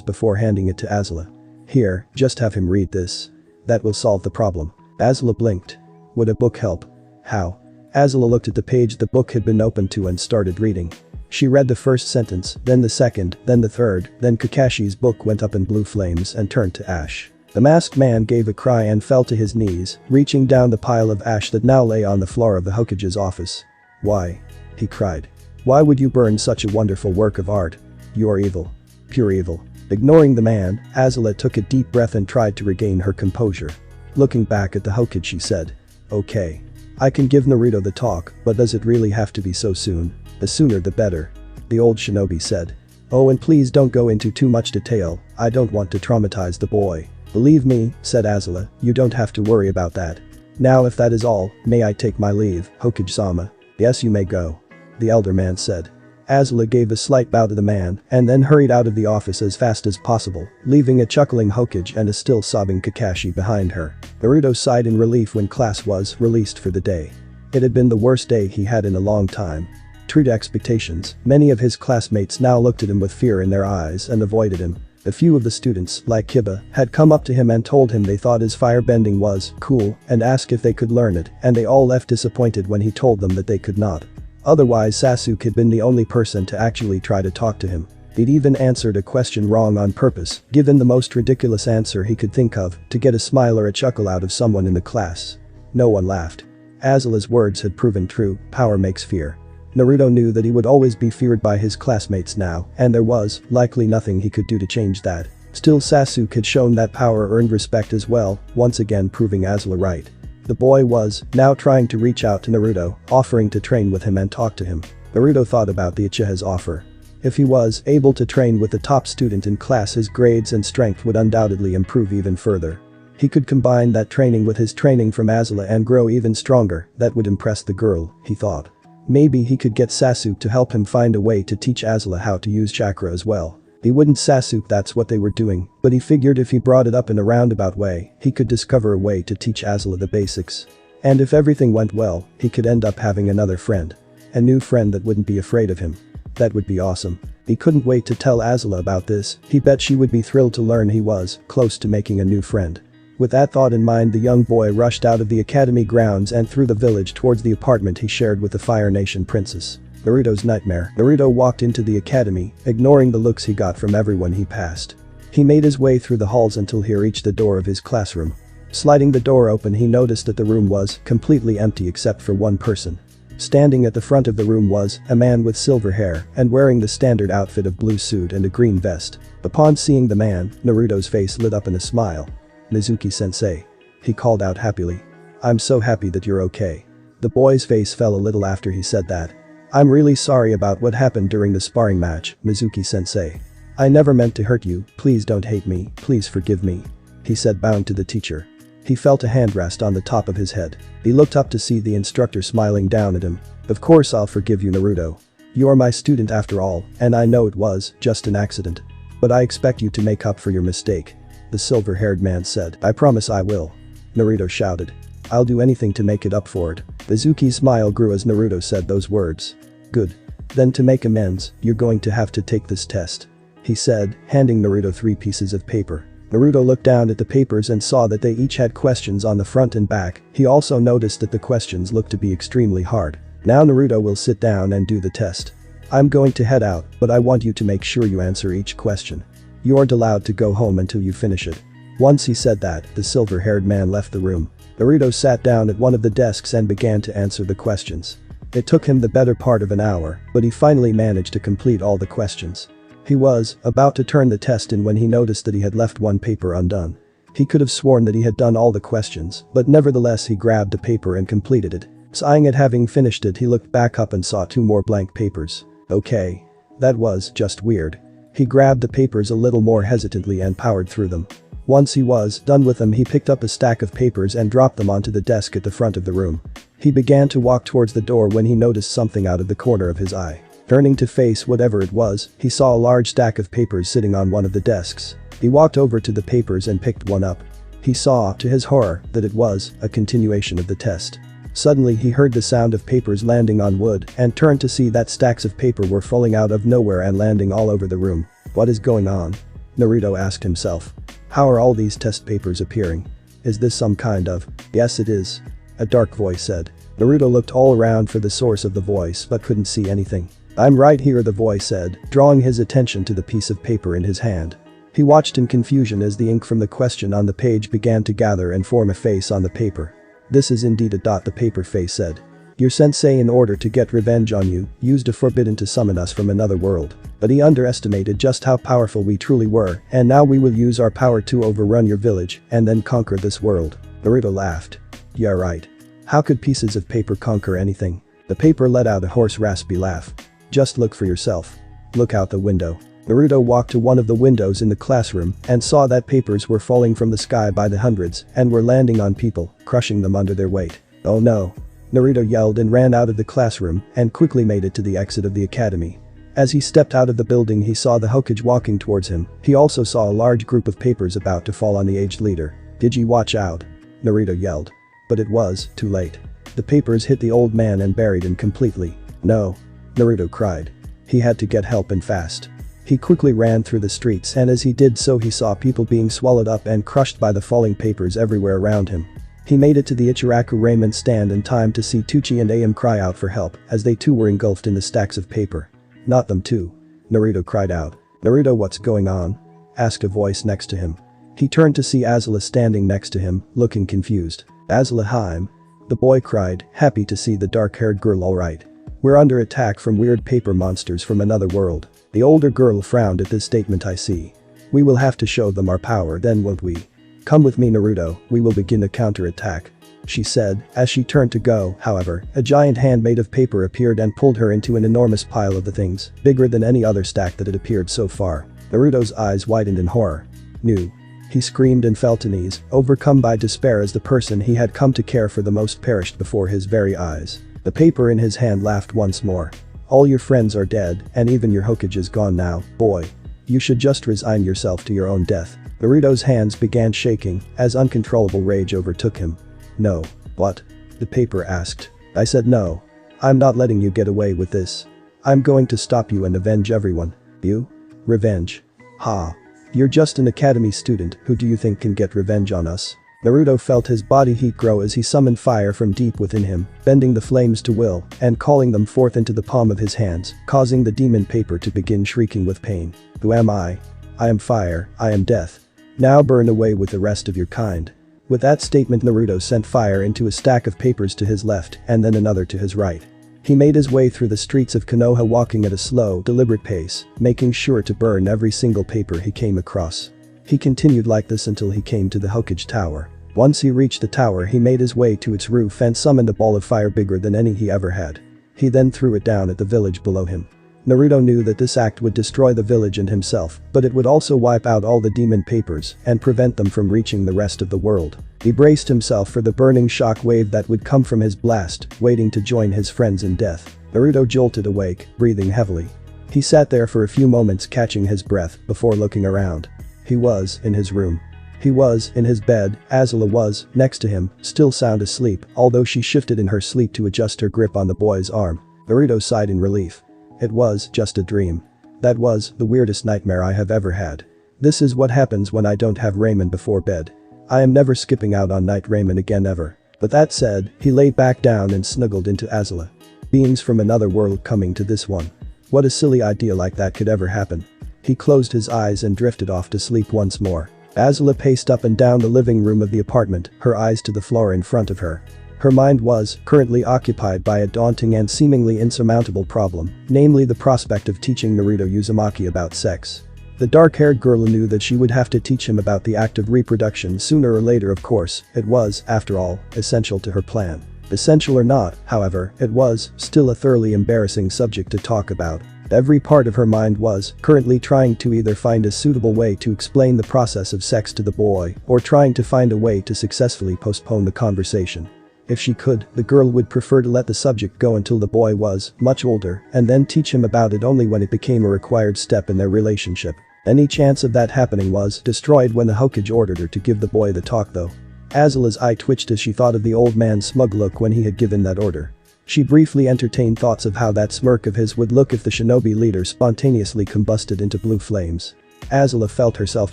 before handing it to Azula. Here, just have him read this. That will solve the problem. Azula blinked. Would a book help? How? Azula looked at the page the book had been opened to and started reading. She read the first sentence, then the second, then the third, then Kakashi's book went up in blue flames and turned to ash. The masked man gave a cry and fell to his knees, reaching down the pile of ash that now lay on the floor of the Hokage's office. Why? He cried. Why would you burn such a wonderful work of art? You are evil. Pure evil. Ignoring the man, Azula took a deep breath and tried to regain her composure. Looking back at the Hokage, she said. Okay. I can give Naruto the talk, but does it really have to be so soon? The sooner the better. The old shinobi said. Oh, and please don't go into too much detail, I don't want to traumatize the boy. Believe me, said Azula, you don't have to worry about that. Now if that is all, may I take my leave, Hokage-sama? Yes, you may go. The elder man said. Azula gave a slight bow to the man and then hurried out of the office as fast as possible, leaving a chuckling Hokage and a still sobbing Kakashi behind her. Naruto sighed in relief when class was released for the day. It had been the worst day he had in a long time. True to expectations, many of his classmates now looked at him with fear in their eyes and avoided him. A few of the students, like Kiba, had come up to him and told him they thought his firebending was cool and asked if they could learn it, and they all left disappointed when he told them that they could not. Otherwise, Sasuke had been the only person to actually try to talk to him. He'd even answered a question wrong on purpose, given the most ridiculous answer he could think of, to get a smile or a chuckle out of someone in the class. No one laughed. Azula's words had proven true, power makes fear. Naruto knew that he would always be feared by his classmates now, and there was, likely, nothing he could do to change that. Still, Sasuke had shown that power earned respect as well, once again proving Azula right. The boy was, now trying to reach out to Naruto, offering to train with him and talk to him. Naruto thought about the Uchiha's offer. If he was able to train with the top student in class, his grades and strength would undoubtedly improve even further. He could combine that training with his training from Azula and grow even stronger. That would impress the girl, he thought. Maybe he could get Sasuke to help him find a way to teach Azula how to use chakra as well. He wouldn't Sasuke, that's what they were doing, but he figured if he brought it up in a roundabout way, he could discover a way to teach Azula the basics. And if everything went well, he could end up having another friend. A new friend that wouldn't be afraid of him. That would be awesome. He couldn't wait to tell Azula about this. He bet she would be thrilled to learn he was close to making a new friend. With that thought in mind, the young boy rushed out of the academy grounds and through the village towards the apartment he shared with the Fire Nation princess. Naruto's nightmare. Naruto walked into the academy, ignoring the looks he got from everyone he passed. He made his way through the halls until he reached the door of his classroom. Sliding the door open, he noticed that the room was completely empty except for one person. Standing at the front of the room was a man with silver hair and wearing the standard outfit of blue suit and a green vest. Upon seeing the man, Naruto's face lit up in a smile. Mizuki-sensei. He called out happily. I'm so happy that you're okay. The boy's face fell a little after he said that. I'm really sorry about what happened during the sparring match, Mizuki-sensei. I never meant to hurt you, please don't hate me, please forgive me. He said, bowing to the teacher. He felt a hand rest on the top of his head. He looked up to see the instructor smiling down at him. Of course I'll forgive you, Naruto. You are my student after all, and I know it was just an accident. But I expect you to make up for your mistake. The silver-haired man said. I promise I will. Naruto shouted. I'll do anything to make it up for it. Mizuki's smile grew as Naruto said those words. Good. Then to make amends, you're going to have to take this test. He said, handing Naruto 3 pieces of paper. Naruto looked down at the papers and saw that they each had questions on the front and back. He also noticed that the questions looked to be extremely hard. Now Naruto will sit down and do the test. I'm going to head out, but I want you to make sure you answer each question. You aren't allowed to go home until you finish it. Once he said that, the silver-haired man left the room. Naruto sat down at one of the desks and began to answer the questions. It took him the better part of an hour, but he finally managed to complete all the questions. He was about to turn the test in when he noticed that he had left one paper undone. He could have sworn that he had done all the questions, but nevertheless he grabbed the paper and completed it. Sighing at having finished it, he looked back up and saw 2 more blank papers. Okay. That was just weird. He grabbed the papers a little more hesitantly and powered through them. Once he was done with them, he picked up a stack of papers and dropped them onto the desk at the front of the room. He began to walk towards the door when he noticed something out of the corner of his eye. Turning to face whatever it was, he saw a large stack of papers sitting on one of the desks. He walked over to the papers and picked one up. He saw, to his horror, that it was a continuation of the test. Suddenly he heard the sound of papers landing on wood and turned to see that stacks of paper were falling out of nowhere and landing all over the room. What is going on? Naruto asked himself. How are all these test papers appearing? Is this some kind of… Yes, it is. A dark voice said. Naruto looked all around for the source of the voice but couldn't see anything. I'm right here, the voice said, drawing his attention to the piece of paper in his hand. He watched in confusion as the ink from the question on the page began to gather and form a face on the paper. This is indeed a dot, the paper face said. Your sensei, in order to get revenge on you, used a forbidden to summon us from another world. But he underestimated just how powerful we truly were, and now we will use our power to overrun your village and then conquer this world. Naruto laughed. Yeah, right. How could pieces of paper conquer anything? The paper let out a hoarse, raspy laugh. Just look for yourself. Look out the window. Naruto walked to one of the windows in the classroom and saw that papers were falling from the sky by the hundreds and were landing on people, crushing them under their weight. Oh no. Naruto yelled and ran out of the classroom and quickly made it to the exit of the academy. As he stepped out of the building, he saw the Hokage walking towards him. He also saw a large group of papers about to fall on the aged leader. Did you watch out? Naruto yelled. But it was too late. The papers hit the old man and buried him completely. No. Naruto cried. He had to get help and fast. He quickly ran through the streets, and as he did so he saw people being swallowed up and crushed by the falling papers everywhere around him. He made it to the Ichiraku ramen stand in time to see Tuchi and Aim cry out for help as they too were engulfed in the stacks of paper. Not them too. Naruto cried out. Naruto, what's going on? Asked a voice next to him. He turned to see Azula standing next to him, looking confused. Azula, Haim. The boy cried, happy to see the dark-haired girl all right. We're under attack from weird paper monsters from another world. The older girl frowned at this statement. I see. We will have to show them our power then, won't we? Come with me, Naruto, we will begin a counterattack. She said, as she turned to go. However, a giant hand made of paper appeared and pulled her into an enormous pile of the things, bigger than any other stack that had appeared so far. Naruto's eyes widened in horror. No. He screamed and fell to knees, overcome by despair as the person he had come to care for the most perished before his very eyes. The paper in his hand laughed once more. All your friends are dead, and even your Hokage is gone now, boy. You should just resign yourself to your own death. Naruto's hands began shaking as uncontrollable rage overtook him. No. What? The paper asked. I said no. I'm not letting you get away with this. I'm going to stop you and avenge everyone. You? Revenge? Ha. You're just an academy student, who do you think can get revenge on us? Naruto felt his body heat grow as he summoned fire from deep within him, bending the flames to will and calling them forth into the palm of his hands, causing the demon paper to begin shrieking with pain. Who am I? I am fire, I am death. Now burn away with the rest of your kind. With that statement, Naruto sent fire into a stack of papers to his left and then another to his right. He made his way through the streets of Konoha, walking at a slow, deliberate pace, making sure to burn every single paper he came across. He continued like this until he came to the Hokage Tower. Once he reached the tower, he made his way to its roof and summoned a ball of fire bigger than any he ever had. He then threw it down at the village below him. Naruto knew that this act would destroy the village and himself, but it would also wipe out all the demon papers and prevent them from reaching the rest of the world. He braced himself for the burning shock wave that would come from his blast, waiting to join his friends in death. Naruto jolted awake, breathing heavily. He sat there for a few moments, catching his breath before looking around. He was in his room. He was in his bed. Azula was next to him, still sound asleep, although she shifted in her sleep to adjust her grip on the boy's arm. Naruto sighed in relief. It was just a dream. That was the weirdest nightmare I have ever had. This is what happens when I don't have ramen before bed. I am never skipping out on night ramen again ever. But that said, he lay back down and snuggled into Azula. Beings from another world coming to this one. What a silly idea like that could ever happen. He closed his eyes and drifted off to sleep once more. Azula paced up and down the living room of the apartment, her eyes to the floor in front of her. Her mind was currently occupied by a daunting and seemingly insurmountable problem, namely the prospect of teaching Naruto Uzumaki about sex. The dark-haired girl knew that she would have to teach him about the act of reproduction sooner or later. Of course, it was, after all, essential to her plan. Essential or not, however, it was still a thoroughly embarrassing subject to talk about. Every part of her mind was currently trying to either find a suitable way to explain the process of sex to the boy or trying to find a way to successfully postpone the conversation. If she could, the girl would prefer to let the subject go until the boy was much older and then teach him about it only when it became a required step in their relationship. Any chance of that happening was destroyed when the Hokage ordered her to give the boy the talk though. Azula's eye twitched as she thought of the old man's smug look when he had given that order. She briefly entertained thoughts of how that smirk of his would look if the shinobi leader spontaneously combusted into blue flames. Azula felt herself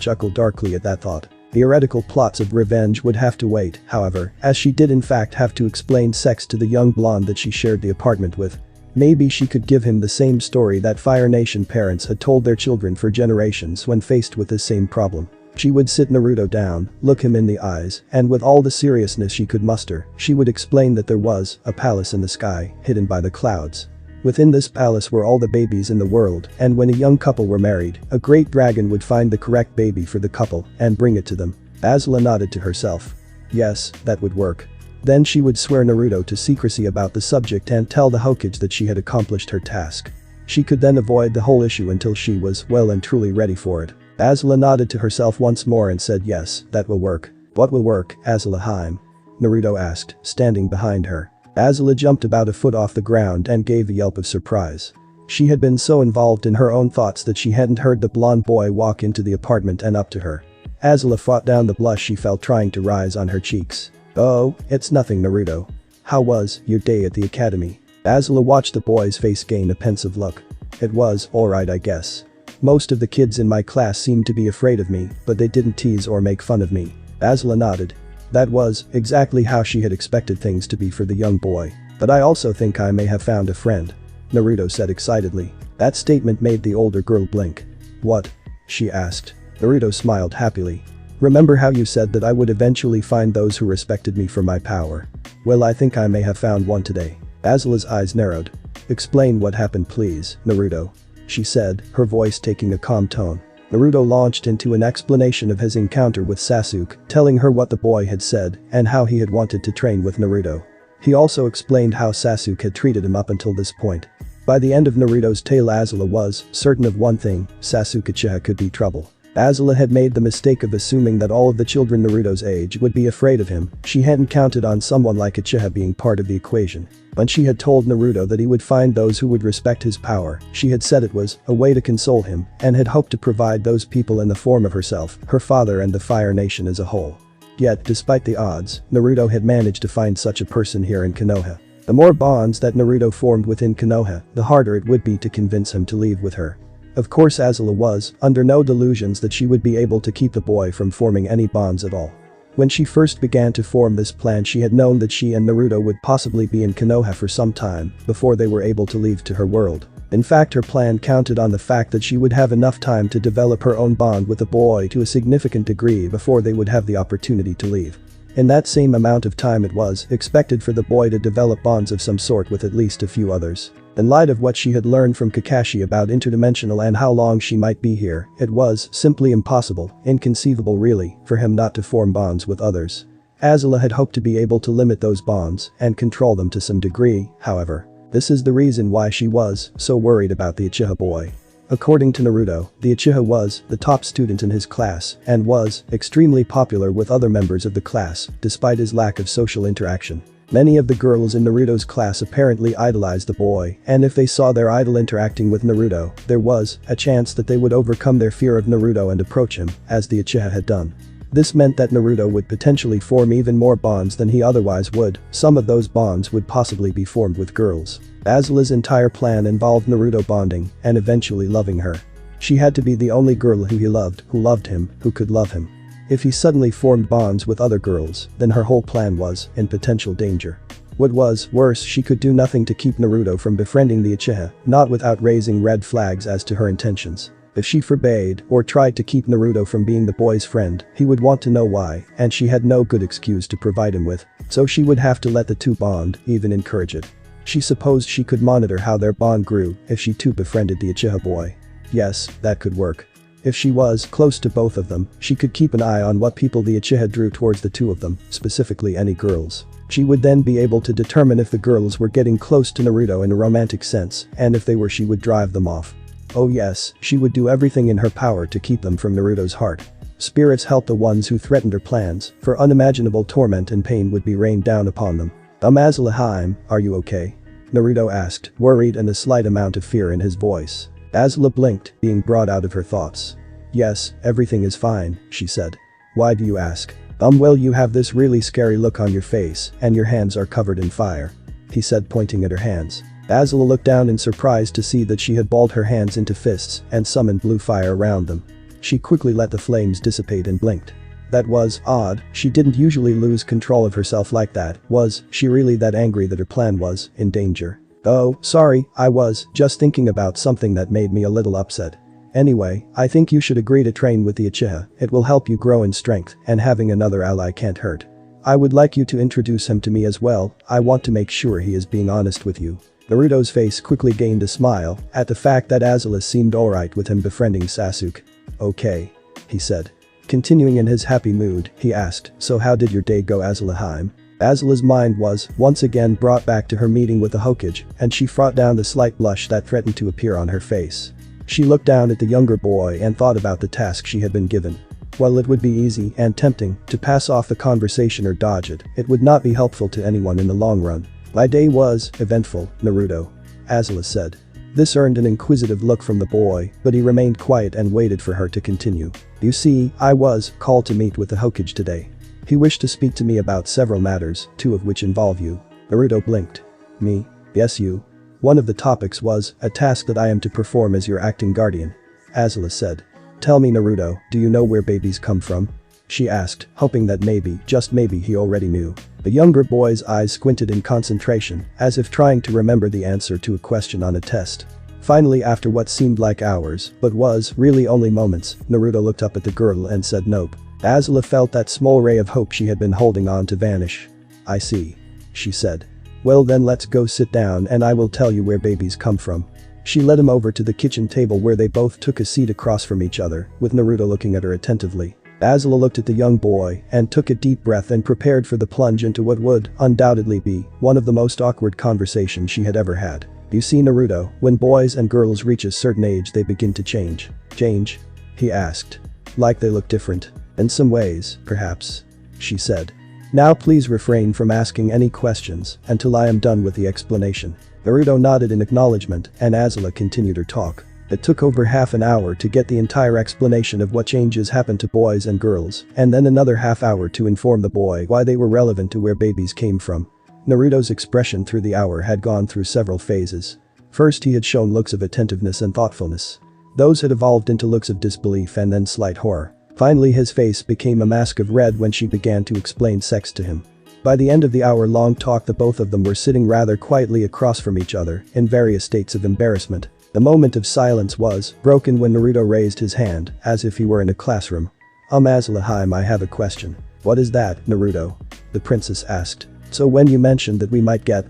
chuckle darkly at that thought. Theoretical plots of revenge would have to wait, however, as she did in fact have to explain sex to the young blonde that she shared the apartment with. Maybe she could give him the same story that Fire Nation parents had told their children for generations when faced with this same problem. She would sit Naruto down, look him in the eyes, and with all the seriousness she could muster, she would explain that there was a palace in the sky, hidden by the clouds. Within this palace were all the babies in the world, and when a young couple were married, a great dragon would find the correct baby for the couple and bring it to them. Azula nodded to herself. Yes, that would work. Then she would swear Naruto to secrecy about the subject and tell the Hokage that she had accomplished her task. She could then avoid the whole issue until she was well and truly ready for it. Azula nodded to herself once more and said yes, that will work. What will work, Azula-Heim? Naruto asked, standing behind her. Azula jumped about a foot off the ground and gave a yelp of surprise. She had been so involved in her own thoughts that she hadn't heard the blonde boy walk into the apartment and up to her. Azula fought down the blush she felt trying to rise on her cheeks. Oh, it's nothing, Naruto. How was your day at the academy? Azula watched the boy's face gain a pensive look. It was alright, I guess. Most of the kids in my class seemed to be afraid of me, but they didn't tease or make fun of me. Azula nodded. That was exactly how she had expected things to be for the young boy. But I also think I may have found a friend, Naruto said excitedly. That statement made the older girl blink. What? She asked. Naruto smiled happily. Remember how you said that I would eventually find those who respected me for my power? Well, I think I may have found one today. Azula's eyes narrowed. Explain what happened please, Naruto, she said, her voice taking a calm tone. Naruto launched into an explanation of his encounter with Sasuke, telling her what the boy had said and how he had wanted to train with Naruto. He also explained how Sasuke had treated him up until this point. By the end of Naruto's tale, Azula was certain of one thing: Sasuke Uchiha could be trouble. Azula had made the mistake of assuming that all of the children Naruto's age would be afraid of him. She hadn't counted on someone like Uchiha being part of the equation. When she had told Naruto that he would find those who would respect his power, she had said it was a way to console him and had hoped to provide those people in the form of herself, her father and the Fire Nation as a whole. Yet, despite the odds, Naruto had managed to find such a person here in Konoha. The more bonds that Naruto formed within Konoha, the harder it would be to convince him to leave with her. Of course, Azula was under no delusions that she would be able to keep the boy from forming any bonds at all. When she first began to form this plan, she had known that she and Naruto would possibly be in Konoha for some time before they were able to leave to her world. In fact, her plan counted on the fact that she would have enough time to develop her own bond with the boy to a significant degree before they would have the opportunity to leave. In that same amount of time, it was expected for the boy to develop bonds of some sort with at least a few others. In light of what she had learned from Kakashi about interdimensional and how long she might be here, it was simply impossible, inconceivable really, for him not to form bonds with others. Azula had hoped to be able to limit those bonds and control them to some degree, however. This is the reason why she was so worried about the Uchiha boy. According to Naruto, the Uchiha was the top student in his class and was extremely popular with other members of the class, despite his lack of social interaction. Many of the girls in Naruto's class apparently idolized the boy, and if they saw their idol interacting with Naruto, there was a chance that they would overcome their fear of Naruto and approach him, as the Uchiha had done. This meant that Naruto would potentially form even more bonds than he otherwise would. Some of those bonds would possibly be formed with girls. Azula's entire plan involved Naruto bonding and eventually loving her. She had to be the only girl who he loved, who loved him, who could love him. If he suddenly formed bonds with other girls, then her whole plan was in potential danger. What was worse, she could do nothing to keep Naruto from befriending the Uchiha, not without raising red flags as to her intentions. If she forbade or tried to keep Naruto from being the boy's friend, he would want to know why, and she had no good excuse to provide him with. So she would have to let the two bond, even encourage it. She supposed she could monitor how their bond grew if she too befriended the Uchiha boy. Yes, that could work. If she was close to both of them, she could keep an eye on what people the Uchiha drew towards the two of them, specifically any girls. She would then be able to determine if the girls were getting close to Naruto in a romantic sense, and if they were, she would drive them off. Oh yes, she would do everything in her power to keep them from Naruto's heart. Spirits helped the ones who threatened her plans, for unimaginable torment and pain would be rained down upon them. Azula Haim, are you okay? Naruto asked, worried and a slight amount of fear in his voice. Azula blinked, being brought out of her thoughts. Yes, everything is fine, she said. Why do you ask? Well, you have this really scary look on your face, and your hands are covered in fire. He said, pointing at her hands. Azula looked down in surprise to see that she had balled her hands into fists and summoned blue fire around them. She quickly let the flames dissipate and blinked. That was odd, she didn't usually lose control of herself like that. Was she really that angry that her plan was in danger? Oh, sorry, I was just thinking about something that made me a little upset. Anyway, I think you should agree to train with the Uchiha, it will help you grow in strength, and having another ally can't hurt. I would like you to introduce him to me as well, I want to make sure he is being honest with you. Naruto's face quickly gained a smile at the fact that Azula seemed alright with him befriending Sasuke. Okay. He said. Continuing in his happy mood, he asked, so how did your day go, Azula Haim? Azula's mind was once again brought back to her meeting with the Hokage, and she fought down the slight blush that threatened to appear on her face. She looked down at the younger boy and thought about the task she had been given. While it would be easy and tempting to pass off the conversation or dodge it, it would not be helpful to anyone in the long run. My day was eventful, Naruto. Azula said. This earned an inquisitive look from the boy, but he remained quiet and waited for her to continue. You see, I was called to meet with the Hokage today. He wished to speak to me about several matters, two of which involve you. Naruto blinked. Me? Yes, you. One of the topics was a task that I am to perform as your acting guardian. Azula said. Tell me, Naruto, do you know where babies come from? She asked, hoping that maybe, just maybe, he already knew. The younger boy's eyes squinted in concentration, as if trying to remember the answer to a question on a test. Finally, after what seemed like hours, but was really only moments, Naruto looked up at the girl and said nope. Azula felt that small ray of hope she had been holding on to vanish. I see. She said. Well then let's go sit down and I will tell you where babies come from. She led him over to the kitchen table where they both took a seat across from each other, with Naruto looking at her attentively. Azula looked at the young boy and took a deep breath and prepared for the plunge into what would undoubtedly be one of the most awkward conversations she had ever had. You see, Naruto, when boys and girls reach a certain age they begin to change. Change? He asked. Like they look different. In some ways, perhaps. She said. Now please refrain from asking any questions until I am done with the explanation. Naruto nodded in acknowledgement and Azula continued her talk. It took over half an hour to get the entire explanation of what changes happen to boys and girls, and then another half hour to inform the boy why they were relevant to where babies came from. Naruto's expression through the hour had gone through several phases. First he had shown looks of attentiveness and thoughtfulness. Those had evolved into looks of disbelief and then slight horror. Finally his face became a mask of red when she began to explain sex to him. By the end of the hour-long talk the both of them were sitting rather quietly across from each other in various states of embarrassment. The moment of silence was broken when Naruto raised his hand, as if he were in a classroom. Azula Haim, I have a question. What is that, Naruto? The princess asked. So when you mentioned that we might get,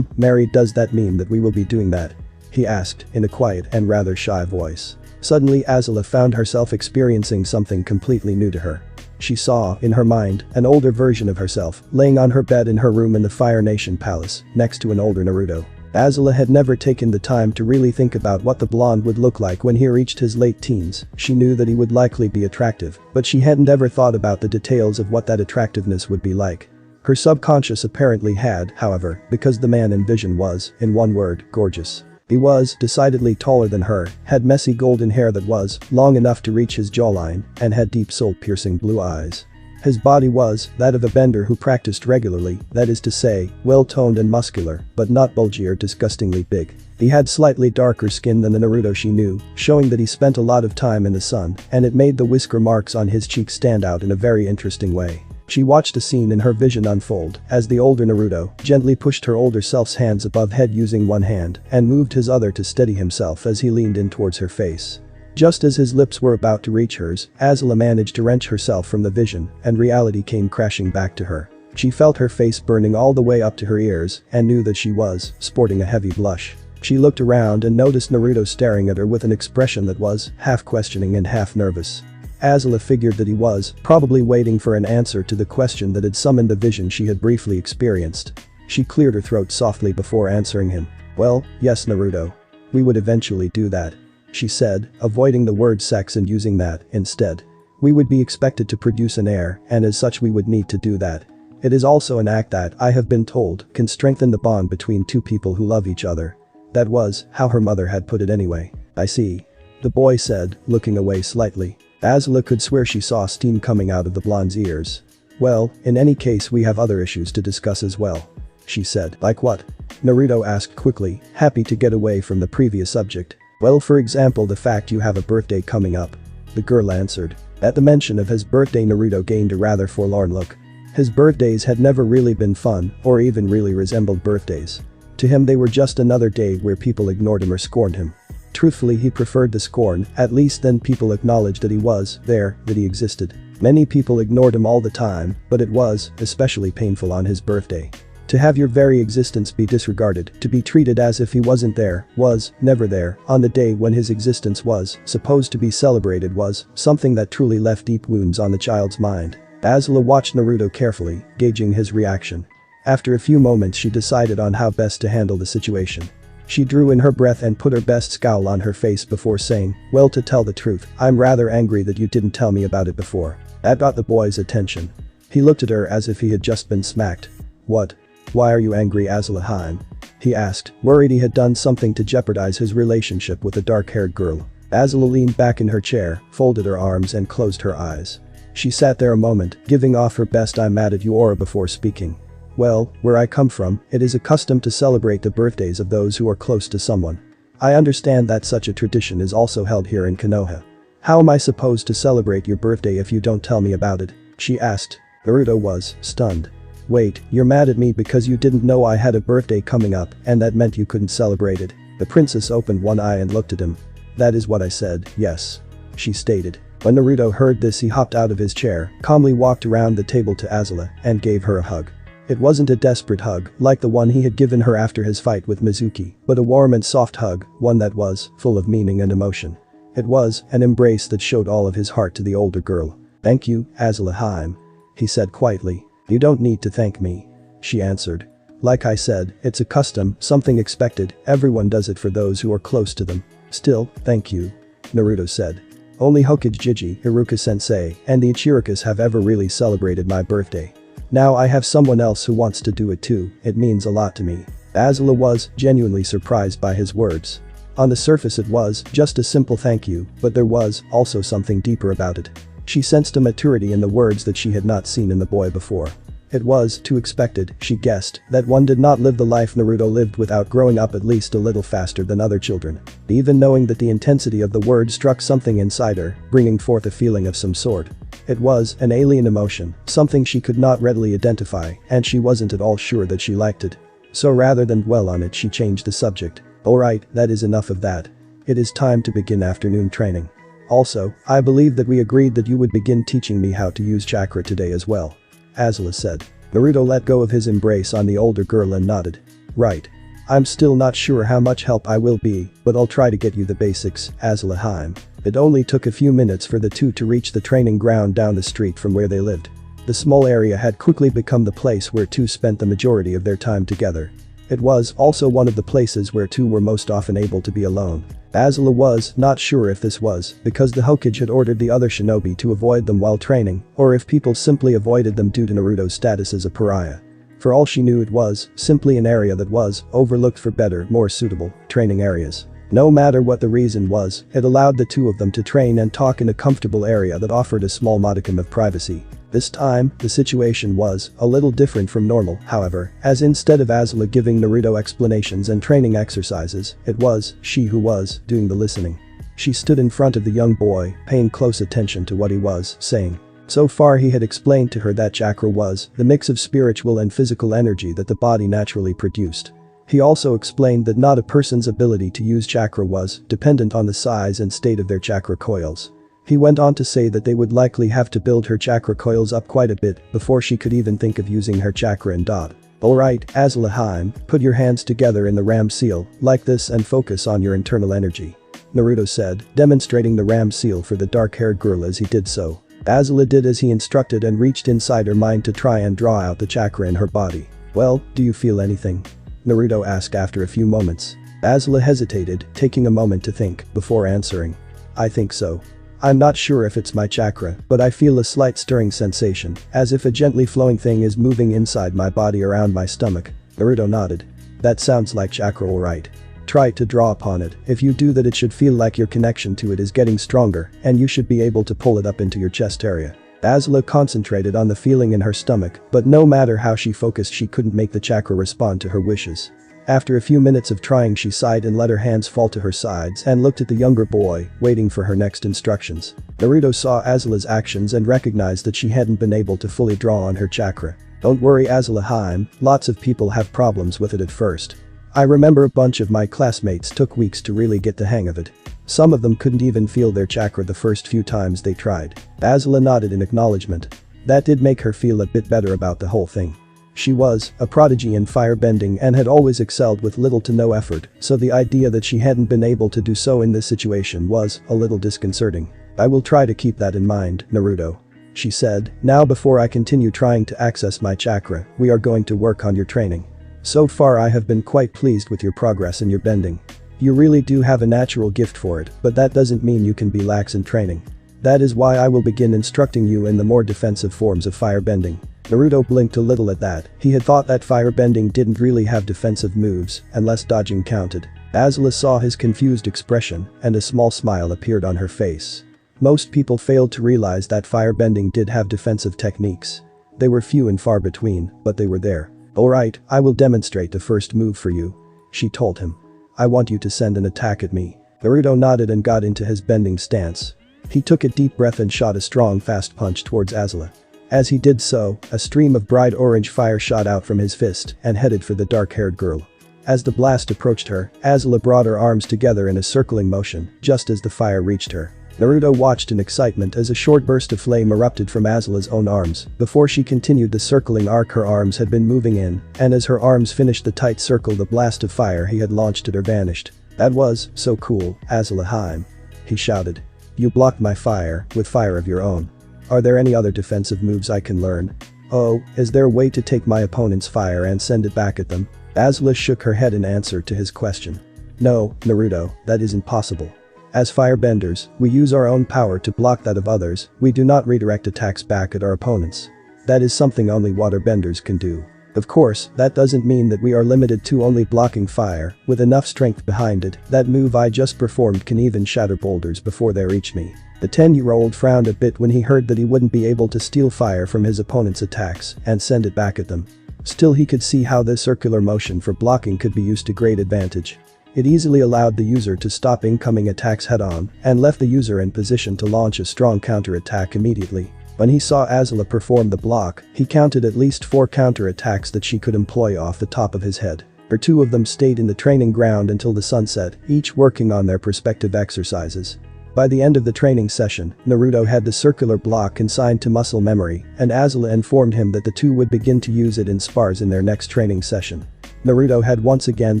married, does that mean that we will be doing that? He asked, in a quiet and rather shy voice. Suddenly Azula found herself experiencing something completely new to her. She saw, in her mind, an older version of herself, laying on her bed in her room in the Fire Nation Palace, next to an older Naruto. Azula had never taken the time to really think about what the blonde would look like when he reached his late teens. She knew that he would likely be attractive, but she hadn't ever thought about the details of what that attractiveness would be like. Her subconscious apparently had, however, because the man in vision was, in one word, gorgeous. He was decidedly taller than her, had messy golden hair that was long enough to reach his jawline, and had deep soul-piercing blue eyes. His body was that of a bender who practiced regularly, that is to say, well-toned and muscular, but not bulgy or disgustingly big. He had slightly darker skin than the Naruto she knew, showing that he spent a lot of time in the sun, and it made the whisker marks on his cheeks stand out in a very interesting way. She watched a scene in her vision unfold as the older Naruto gently pushed her older self's hands above head using one hand and moved his other to steady himself as he leaned in towards her face. Just as his lips were about to reach hers, Azula managed to wrench herself from the vision and reality came crashing back to her. She felt her face burning all the way up to her ears and knew that she was sporting a heavy blush. She looked around and noticed Naruto staring at her with an expression that was half questioning and half nervous. Azula figured that he was probably waiting for an answer to the question that had summoned the vision she had briefly experienced. She cleared her throat softly before answering him. "Well, yes, Naruto. We would eventually do that," she said, avoiding the word sex and using that instead. "We would be expected to produce an heir, and as such we would need to do that. It is also an act that, I have been told, can strengthen the bond between two people who love each other." That was how her mother had put it anyway. "I see," the boy said, looking away slightly. Azula could swear she saw steam coming out of the blonde's ears. "Well, in any case we have other issues to discuss as well," she said. "Like what?" Naruto asked quickly, happy to get away from the previous subject. "Well, for example, the fact you have a birthday coming up," the girl answered. At the mention of his birthday, Naruto gained a rather forlorn look. His birthdays had never really been fun or even really resembled birthdays. To him they were just another day where people ignored him or scorned him. Truthfully, he preferred the scorn, at least then people acknowledged that he was there, that he existed. Many people ignored him all the time, but it was especially painful on his birthday. To have your very existence be disregarded, to be treated as if he wasn't there, was never there, on the day when his existence was supposed to be celebrated was something that truly left deep wounds on the child's mind. Azula watched Naruto carefully, gauging his reaction. After a few moments she decided on how best to handle the situation. She drew in her breath and put her best scowl on her face before saying, "Well, to tell the truth, I'm rather angry that you didn't tell me about it before." That got the boy's attention. He looked at her as if he had just been smacked. "What? Why are you angry, Azula Harem?" he asked, worried he had done something to jeopardize his relationship with the dark-haired girl. Azula leaned back in her chair, folded her arms and closed her eyes. She sat there a moment, giving off her best "I'm mad at you" aura before speaking. "Well, where I come from, it is a custom to celebrate the birthdays of those who are close to someone. I understand that such a tradition is also held here in Konoha. How am I supposed to celebrate your birthday if you don't tell me about it?" she asked. Naruto was stunned. "Wait, you're mad at me because you didn't know I had a birthday coming up and that meant you couldn't celebrate it?" The princess opened one eye and looked at him. "That is what I said, yes," she stated. When Naruto heard this, he hopped out of his chair, calmly walked around the table to Azula and gave her a hug. It wasn't a desperate hug like the one he had given her after his fight with Mizuki, but a warm and soft hug, one that was full of meaning and emotion. It was an embrace that showed all of his heart to the older girl. "Thank you, Azula Harem," he said quietly. "You don't need to thank me," she answered. "Like I said, it's a custom, something expected, everyone does it for those who are close to them." "Still, thank you," Naruto said. "Only Hokage Jiji, Iruka-sensei, and the Ichirokas have ever really celebrated my birthday. Now I have someone else who wants to do it too, it means a lot to me." Azula was genuinely surprised by his words. On the surface it was just a simple thank you, but there was also something deeper about it. She sensed a maturity in the words that she had not seen in the boy before. It was too expected, she guessed, that one did not live the life Naruto lived without growing up at least a little faster than other children. Even knowing that the intensity of the word struck something inside her, bringing forth a feeling of some sort. It was an alien emotion, something she could not readily identify, and she wasn't at all sure that she liked it. So rather than dwell on it, she changed the subject. "Alright, that is enough of that. It is time to begin afternoon training. Also, I believe that we agreed that you would begin teaching me how to use chakra today as well," Azula said. Naruto let go of his embrace on the older girl and nodded. "Right. I'm still not sure how much help I will be, but I'll try to get you the basics, Azula Harem." It only took a few minutes for the two to reach the training ground down the street from where they lived. The small area had quickly become the place where two spent the majority of their time together. It was also one of the places where two were most often able to be alone. Azula was not sure if this was because the Hokage had ordered the other shinobi to avoid them while training, or if people simply avoided them due to Naruto's status as a pariah. For all she knew, it was simply an area that was overlooked for better, more suitable training areas. No matter what the reason was, it allowed the two of them to train and talk in a comfortable area that offered a small modicum of privacy. This time, the situation was a little different from normal, however, as instead of Azula giving Naruto explanations and training exercises, it was she who was doing the listening. She stood in front of the young boy, paying close attention to what he was saying. So far he had explained to her that chakra was the mix of spiritual and physical energy that the body naturally produced. He also explained that not a person's ability to use chakra was dependent on the size and state of their chakra coils. He went on to say that they would likely have to build her chakra coils up quite a bit before she could even think of using her chakra and dot. "Alright, Azula Harem, put your hands together in the ram seal, like this, and focus on your internal energy," Naruto said, demonstrating the ram seal for the dark-haired girl as he did so. Azula did as he instructed and reached inside her mind to try and draw out the chakra in her body. "Well, do you feel anything?" Naruto asked after a few moments. Azula hesitated, taking a moment to think before answering. "I think so. I'm not sure if it's my chakra, but I feel a slight stirring sensation, as if a gently flowing thing is moving inside my body around my stomach." Naruto nodded. "That sounds like chakra alright. Try to draw upon it. If you do that, it should feel like your connection to it is getting stronger, and you should be able to pull it up into your chest area." Azula concentrated on the feeling in her stomach, but no matter how she focused, she couldn't make the chakra respond to her wishes. After a few minutes of trying, she sighed and let her hands fall to her sides and looked at the younger boy, waiting for her next instructions. Naruto saw Azula's actions and recognized that she hadn't been able to fully draw on her chakra. "Don't worry, Azula Haim, lots of people have problems with it at first. I remember a bunch of my classmates took weeks to really get the hang of it. Some of them couldn't even feel their chakra the first few times they tried." Azula nodded in acknowledgement. That did make her feel a bit better about the whole thing. She was a prodigy in firebending and had always excelled with little to no effort, so the idea that she hadn't been able to do so in this situation was a little disconcerting. "I will try to keep that in mind, Naruto," she said. "Now, before I continue trying to access my chakra, we are going to work on your training. So far I have been quite pleased with your progress in your bending. You really do have a natural gift for it, but that doesn't mean you can be lax in training. That is why I will begin instructing you in the more defensive forms of firebending." Naruto blinked a little at that. He had thought that firebending didn't really have defensive moves, unless dodging counted. Azula saw his confused expression, and a small smile appeared on her face. Most people failed to realize that firebending did have defensive techniques. They were few and far between, but they were there. "Alright, I will demonstrate the first move for you," she told him. "I want you to send an attack at me." Naruto nodded and got into his bending stance. He took a deep breath and shot a strong fast punch towards Azula. As he did so, a stream of bright orange fire shot out from his fist and headed for the dark-haired girl. As the blast approached her, Azula brought her arms together in a circling motion, just as the fire reached her. Naruto watched in excitement as a short burst of flame erupted from Azula's own arms. Before she continued the circling arc, her arms had been moving in, and as her arms finished the tight circle, the blast of fire he had launched at her vanished. "That was so cool, Azula Haim," he shouted. "You blocked my fire with fire of your own. Are there any other defensive moves I can learn? Oh, is there a way to take my opponent's fire and send it back at them?" Azula shook her head in answer to his question. "No, Naruto, that isn't possible. As firebenders, we use our own power to block that of others. We do not redirect attacks back at our opponents. That is something only waterbenders can do. Of course, that doesn't mean that we are limited to only blocking fire. With enough strength behind it, that move I just performed can even shatter boulders before they reach me." The 10-year-old frowned a bit when he heard that he wouldn't be able to steal fire from his opponent's attacks and send it back at them. Still, he could see how this circular motion for blocking could be used to great advantage. It easily allowed the user to stop incoming attacks head-on and left the user in position to launch a strong counter-attack immediately. When he saw Azula perform the block, he counted at least 4 counter-attacks that she could employ off the top of his head. Her 2 of them stayed in the training ground until the sunset, each working on their respective exercises. By the end of the training session, Naruto had the circular block consigned to muscle memory, and Azula informed him that the two would begin to use it in spars in their next training session. Naruto had once again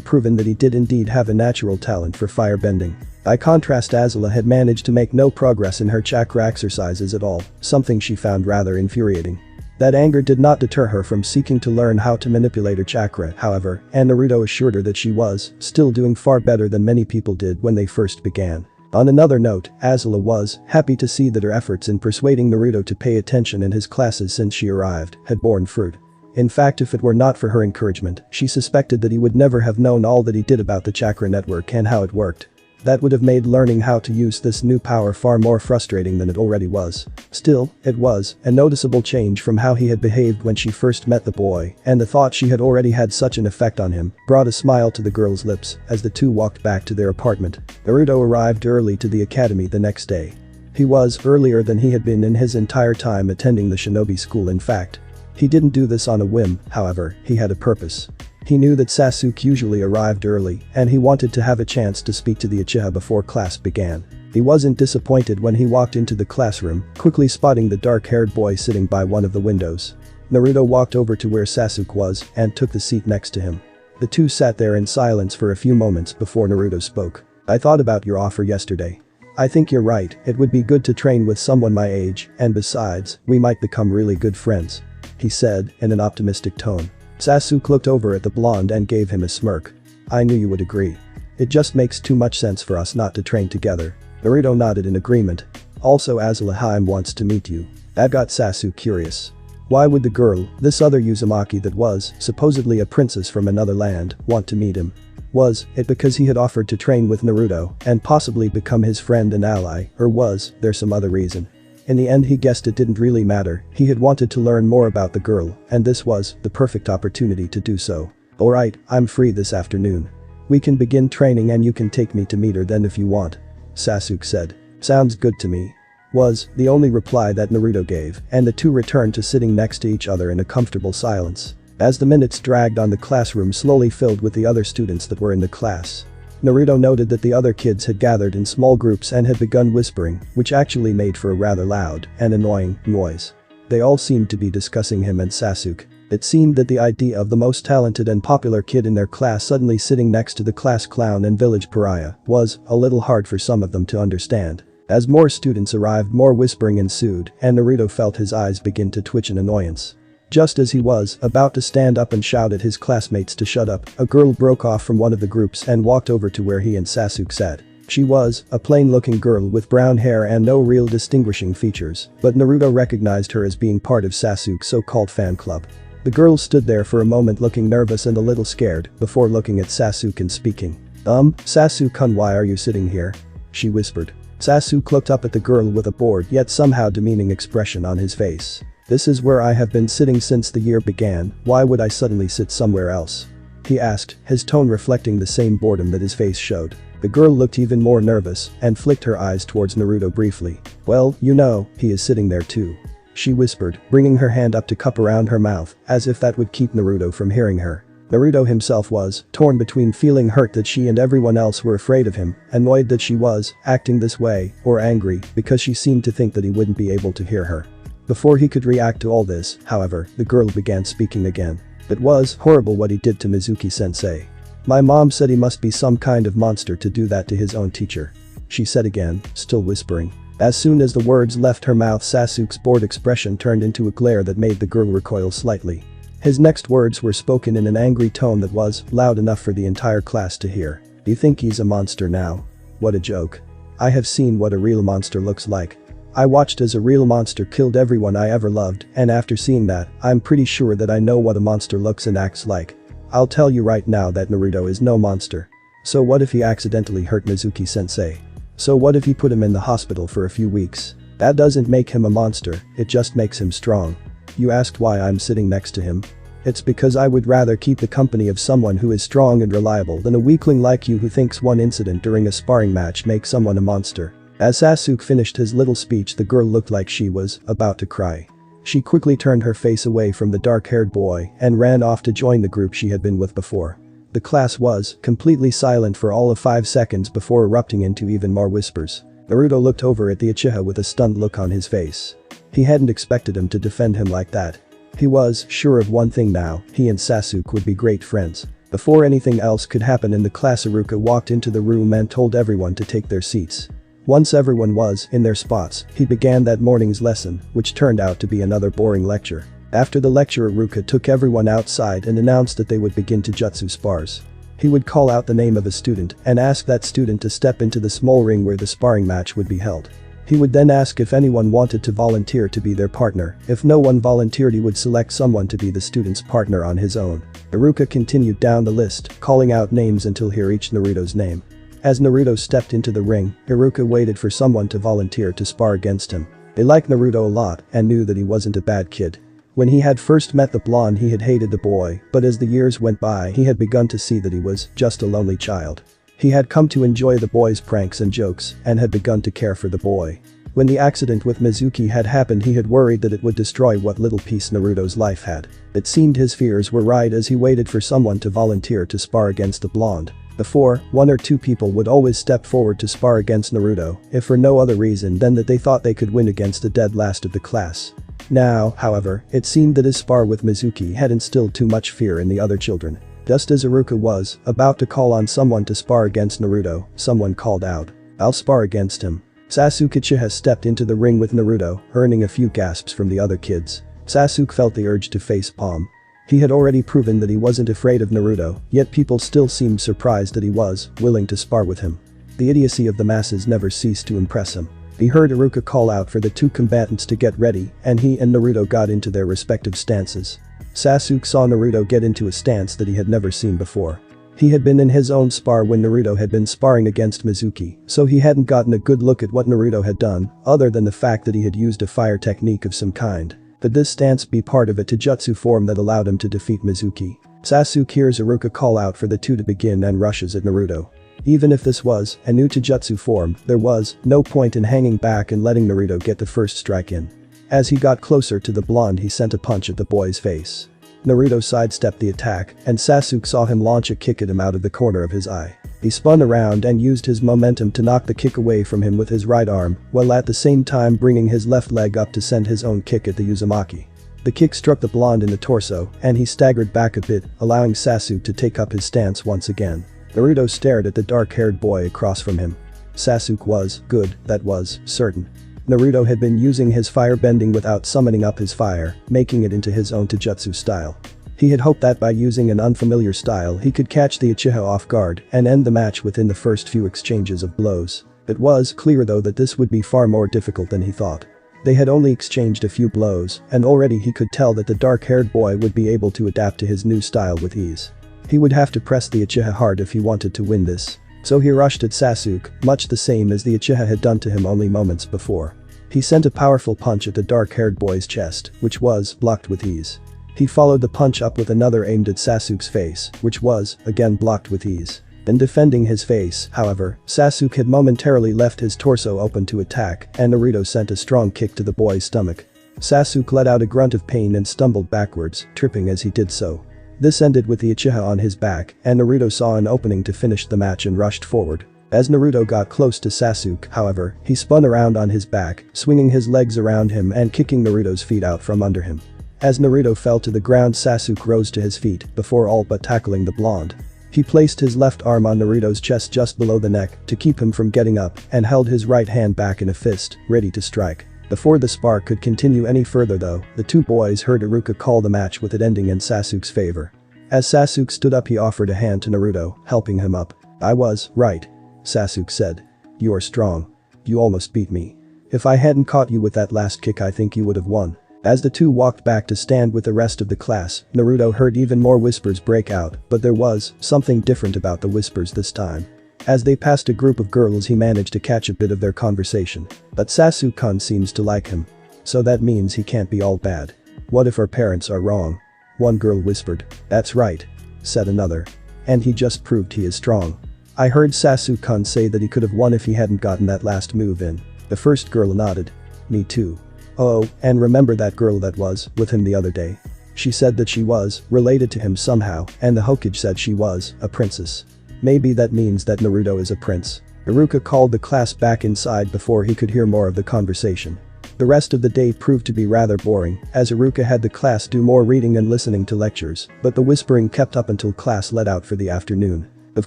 proven that he did indeed have a natural talent for firebending. By contrast, Azula had managed to make no progress in her chakra exercises at all, something she found rather infuriating. That anger did not deter her from seeking to learn how to manipulate her chakra, however, and Naruto assured her that she was still doing far better than many people did when they first began. On another note, Azula was happy to see that her efforts in persuading Naruto to pay attention in his classes since she arrived had borne fruit. In fact, if it were not for her encouragement, she suspected that he would never have known all that he did about the chakra network and how it worked. That would have made learning how to use this new power far more frustrating than it already was. Still, it was a noticeable change from how he had behaved when she first met the boy, and the thought she had already had such an effect on him brought a smile to the girl's lips as the two walked back to their apartment. Naruto arrived early to the academy the next day. He was earlier than he had been in his entire time attending the shinobi school. In fact, he didn't do this on a whim, however, he had a purpose. He knew that Sasuke usually arrived early, and he wanted to have a chance to speak to the Uchiha before class began. He wasn't disappointed when he walked into the classroom, quickly spotting the dark-haired boy sitting by one of the windows. Naruto walked over to where Sasuke was and took the seat next to him. The two sat there in silence for a few moments before Naruto spoke. I thought about your offer yesterday. I think you're right, it would be good to train with someone my age, and besides, we might become really good friends," he said in an optimistic tone. Sasuke looked over at the blonde and gave him a smirk. "I knew you would agree. It just makes too much sense for us not to train together." Naruto nodded in agreement. "Also Azula Haim wants to meet you." That got Sasuke curious. Why would the girl, this other Uzumaki that was, supposedly a princess from another land, want to meet him? Was it because he had offered to train with Naruto and possibly become his friend and ally, or was there some other reason? In the end he guessed it didn't really matter, he had wanted to learn more about the girl, and this was the perfect opportunity to do so. "Alright, I'm free this afternoon. We can begin training and you can take me to meet her then if you want," Sasuke said. "Sounds good to me," was the only reply that Naruto gave, and the two returned to sitting next to each other in a comfortable silence. As the minutes dragged on, the classroom slowly filled with the other students that were in the class. Naruto noted that the other kids had gathered in small groups and had begun whispering, which actually made for a rather loud and annoying noise. They all seemed to be discussing him and Sasuke. It seemed that the idea of the most talented and popular kid in their class suddenly sitting next to the class clown and village pariah was a little hard for some of them to understand. As more students arrived, more whispering ensued, and Naruto felt his eyes begin to twitch in annoyance. Just as he was about to stand up and shout at his classmates to shut up, a girl broke off from one of the groups and walked over to where he and Sasuke sat. She was a plain-looking girl with brown hair and no real distinguishing features, but Naruto recognized her as being part of Sasuke's so-called fan club. The girl stood there for a moment looking nervous and a little scared before looking at Sasuke and speaking. Sasuke-kun, why are you sitting here?" she whispered. Sasuke looked up at the girl with a bored yet somehow demeaning expression on his face. "This is where I have been sitting since the year began, why would I suddenly sit somewhere else?" he asked, his tone reflecting the same boredom that his face showed. The girl looked even more nervous and flicked her eyes towards Naruto briefly. "Well, you know, he is sitting there too," she whispered, bringing her hand up to cup around her mouth, as if that would keep Naruto from hearing her. Naruto himself was torn between feeling hurt that she and everyone else were afraid of him, annoyed that she was acting this way, or angry because she seemed to think that he wouldn't be able to hear her. Before he could react to all this, however, the girl began speaking again. "It was horrible what he did to Mizuki-sensei. My mom said he must be some kind of monster to do that to his own teacher," she said again, still whispering. As soon as the words left her mouth, Sasuke's bored expression turned into a glare that made the girl recoil slightly. His next words were spoken in an angry tone that was loud enough for the entire class to hear. "You think he's a monster now? What a joke. I have seen what a real monster looks like. I watched as a real monster killed everyone I ever loved, and after seeing that, I'm pretty sure that I know what a monster looks and acts like. I'll tell you right now that Naruto is no monster. So what if he accidentally hurt Mizuki-sensei? So what if he put him in the hospital for a few weeks? That doesn't make him a monster, it just makes him strong. You asked why I'm sitting next to him? It's because I would rather keep the company of someone who is strong and reliable than a weakling like you who thinks one incident during a sparring match makes someone a monster." As Sasuke finished his little speech, the girl looked like she was about to cry. She quickly turned her face away from the dark-haired boy and ran off to join the group she had been with before. The class was completely silent for all of 5 seconds before erupting into even more whispers. Naruto looked over at the Uchiha with a stunned look on his face. He hadn't expected him to defend him like that. He was sure of one thing now, he and Sasuke would be great friends. Before anything else could happen in the class, Iruka walked into the room and told everyone to take their seats. Once everyone was in their spots, he began that morning's lesson, which turned out to be another boring lecture. After the lecture, Iruka took everyone outside and announced that they would begin Jutsu spars. He would call out the name of a student and ask that student to step into the small ring where the sparring match would be held. He would then ask if anyone wanted to volunteer to be their partner. If no one volunteered, he would select someone to be the student's partner on his own. Iruka continued down the list, calling out names until he reached Naruto's name. As Naruto stepped into the ring, Iruka waited for someone to volunteer to spar against him. They liked Naruto a lot and knew that he wasn't a bad kid. When he had first met the blonde, he had hated the boy, but as the years went by, he had begun to see that he was just a lonely child. He had come to enjoy the boy's pranks and jokes and had begun to care for the boy. When the accident with Mizuki had happened, he had worried that it would destroy what little peace Naruto's life had. It seemed his fears were right as he waited for someone to volunteer to spar against the blonde. Before, 1 or 2 people would always step forward to spar against Naruto, if for no other reason than that they thought they could win against the dead last of the class. Now, however, it seemed that his spar with Mizuki had instilled too much fear in the other children. Just as Iruka was about to call on someone to spar against Naruto, someone called out, "I'll spar against him." Sasuke Uchiha stepped into the ring with Naruto, earning a few gasps from the other kids. Sasuke felt the urge to face palm. He had already proven that he wasn't afraid of Naruto, yet people still seemed surprised that he was willing to spar with him. The idiocy of the masses never ceased to impress him. He heard Iruka call out for the two combatants to get ready, and he and Naruto got into their respective stances. Sasuke saw Naruto get into a stance that he had never seen before. He had been in his own spar when Naruto had been sparring against Mizuki, so he hadn't gotten a good look at what Naruto had done, other than the fact that he had used a fire technique of some kind. Could this stance be part of a taijutsu form that allowed him to defeat Mizuki? Sasuke hears Iruka call out for the two to begin and rushes at Naruto. Even if this was a new taijutsu form, there was no point in hanging back and letting Naruto get the first strike in. As he got closer to the blonde, he sent a punch at the boy's face. Naruto sidestepped the attack, and Sasuke saw him launch a kick at him out of the corner of his eye. He spun around and used his momentum to knock the kick away from him with his right arm, while at the same time bringing his left leg up to send his own kick at the Uzumaki. The kick struck the blonde in the torso, and he staggered back a bit, allowing Sasuke to take up his stance once again. Naruto stared at the dark-haired boy across from him. Sasuke was good, that was certain. Naruto had been using his firebending without summoning up his fire, making it into his own taijutsu style. He had hoped that by using an unfamiliar style he could catch the Uchiha off guard and end the match within the first few exchanges of blows. It was clear though that this would be far more difficult than he thought. They had only exchanged a few blows, and already he could tell that the dark-haired boy would be able to adapt to his new style with ease. He would have to press the Uchiha hard if he wanted to win this. So he rushed at Sasuke, much the same as the Uchiha had done to him only moments before. He sent a powerful punch at the dark-haired boy's chest, which was blocked with ease. He followed the punch up with another aimed at Sasuke's face, which was, again, blocked with ease. In defending his face, however, Sasuke had momentarily left his torso open to attack, and Naruto sent a strong kick to the boy's stomach. Sasuke let out a grunt of pain and stumbled backwards, tripping as he did so. This ended with the Uchiha on his back, and Naruto saw an opening to finish the match and rushed forward. As Naruto got close to Sasuke, however, he spun around on his back, swinging his legs around him and kicking Naruto's feet out from under him. As Naruto fell to the ground, Sasuke rose to his feet before all but tackling the blonde. He placed his left arm on Naruto's chest just below the neck to keep him from getting up and held his right hand back in a fist, ready to strike. Before the spar could continue any further though, the two boys heard Iruka call the match with it ending in Sasuke's favor. As Sasuke stood up, he offered a hand to Naruto, helping him up. "I was right," Sasuke said. "You are strong. You almost beat me. If I hadn't caught you with that last kick, I think you would have won." As the two walked back to stand with the rest of the class, Naruto heard even more whispers break out, but there was something different about the whispers this time. As they passed a group of girls, he managed to catch a bit of their conversation. "But Sasuke-kun seems to like him. So that means he can't be all bad. What if our parents are wrong?" One girl whispered. "That's right," said another. "And he just proved he is strong. I heard Sasuke-kun say that he could have won if he hadn't gotten that last move in." The first girl nodded. "Me too. Oh, and remember that girl that was with him the other day? She said that she was related to him somehow, and the Hokage said she was a princess. Maybe that means that Naruto is a prince." Iruka called the class back inside before he could hear more of the conversation. The rest of the day proved to be rather boring, as Iruka had the class do more reading and listening to lectures, but the whispering kept up until class let out for the afternoon. Of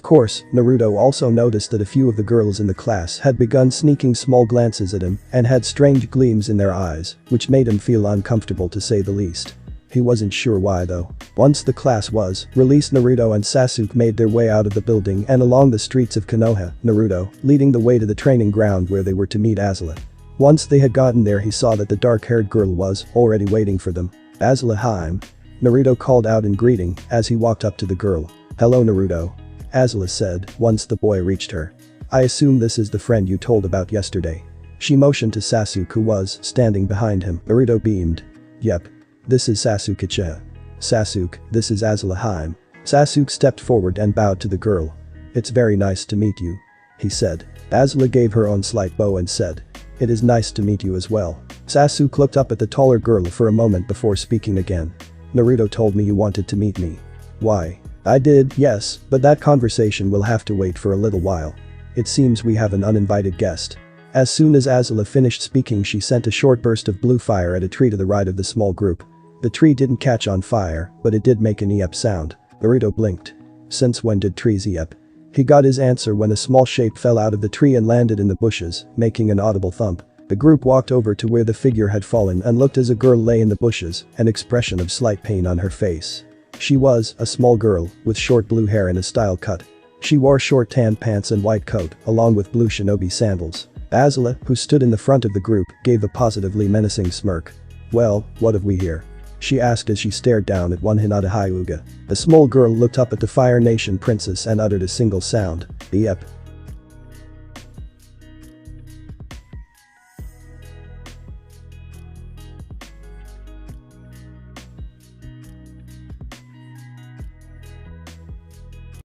course, Naruto also noticed that a few of the girls in the class had begun sneaking small glances at him and had strange gleams in their eyes, which made him feel uncomfortable to say the least. He wasn't sure why though. Once the class was released, Naruto and Sasuke made their way out of the building and along the streets of Konoha, Naruto leading the way to the training ground where they were to meet Azula. Once they had gotten there, he saw that the dark-haired girl was already waiting for them. "Azula Haim," Naruto called out in greeting as he walked up to the girl. "Hello Naruto," Azula said once the boy reached her. "I assume this is the friend you told about yesterday." She motioned to Sasuke, who was standing behind him. Naruto beamed. "Yep. This is Sasuke Uchiha." "Sasuke, this is Azula Haim." Sasuke stepped forward and bowed to the girl. "It's very nice to meet you," he said. Azula gave her own slight bow and said, "It is nice to meet you as well." Sasuke looked up at the taller girl for a moment before speaking again. "Naruto told me you wanted to meet me." "Why?" "I did, yes, but that conversation will have to wait for a little while. It seems we have an uninvited guest." As soon as Azula finished speaking, she sent a short burst of blue fire at a tree to the right of the small group. The tree didn't catch on fire, but it did make an "eep" sound. Naruto blinked. Since when did trees yep? He got his answer when a small shape fell out of the tree and landed in the bushes, making an audible thump. The group walked over to where the figure had fallen and looked as a girl lay in the bushes, an expression of slight pain on her face. She was a small girl with short blue hair and a style cut. She wore short tan pants and white coat, along with blue shinobi sandals. Azula, who stood in the front of the group, gave a positively menacing smirk. "Well, what have we here?" she asked as she stared down at one Hinata Hyuga. The small girl looked up at the Fire Nation princess and uttered a single sound. "Yep."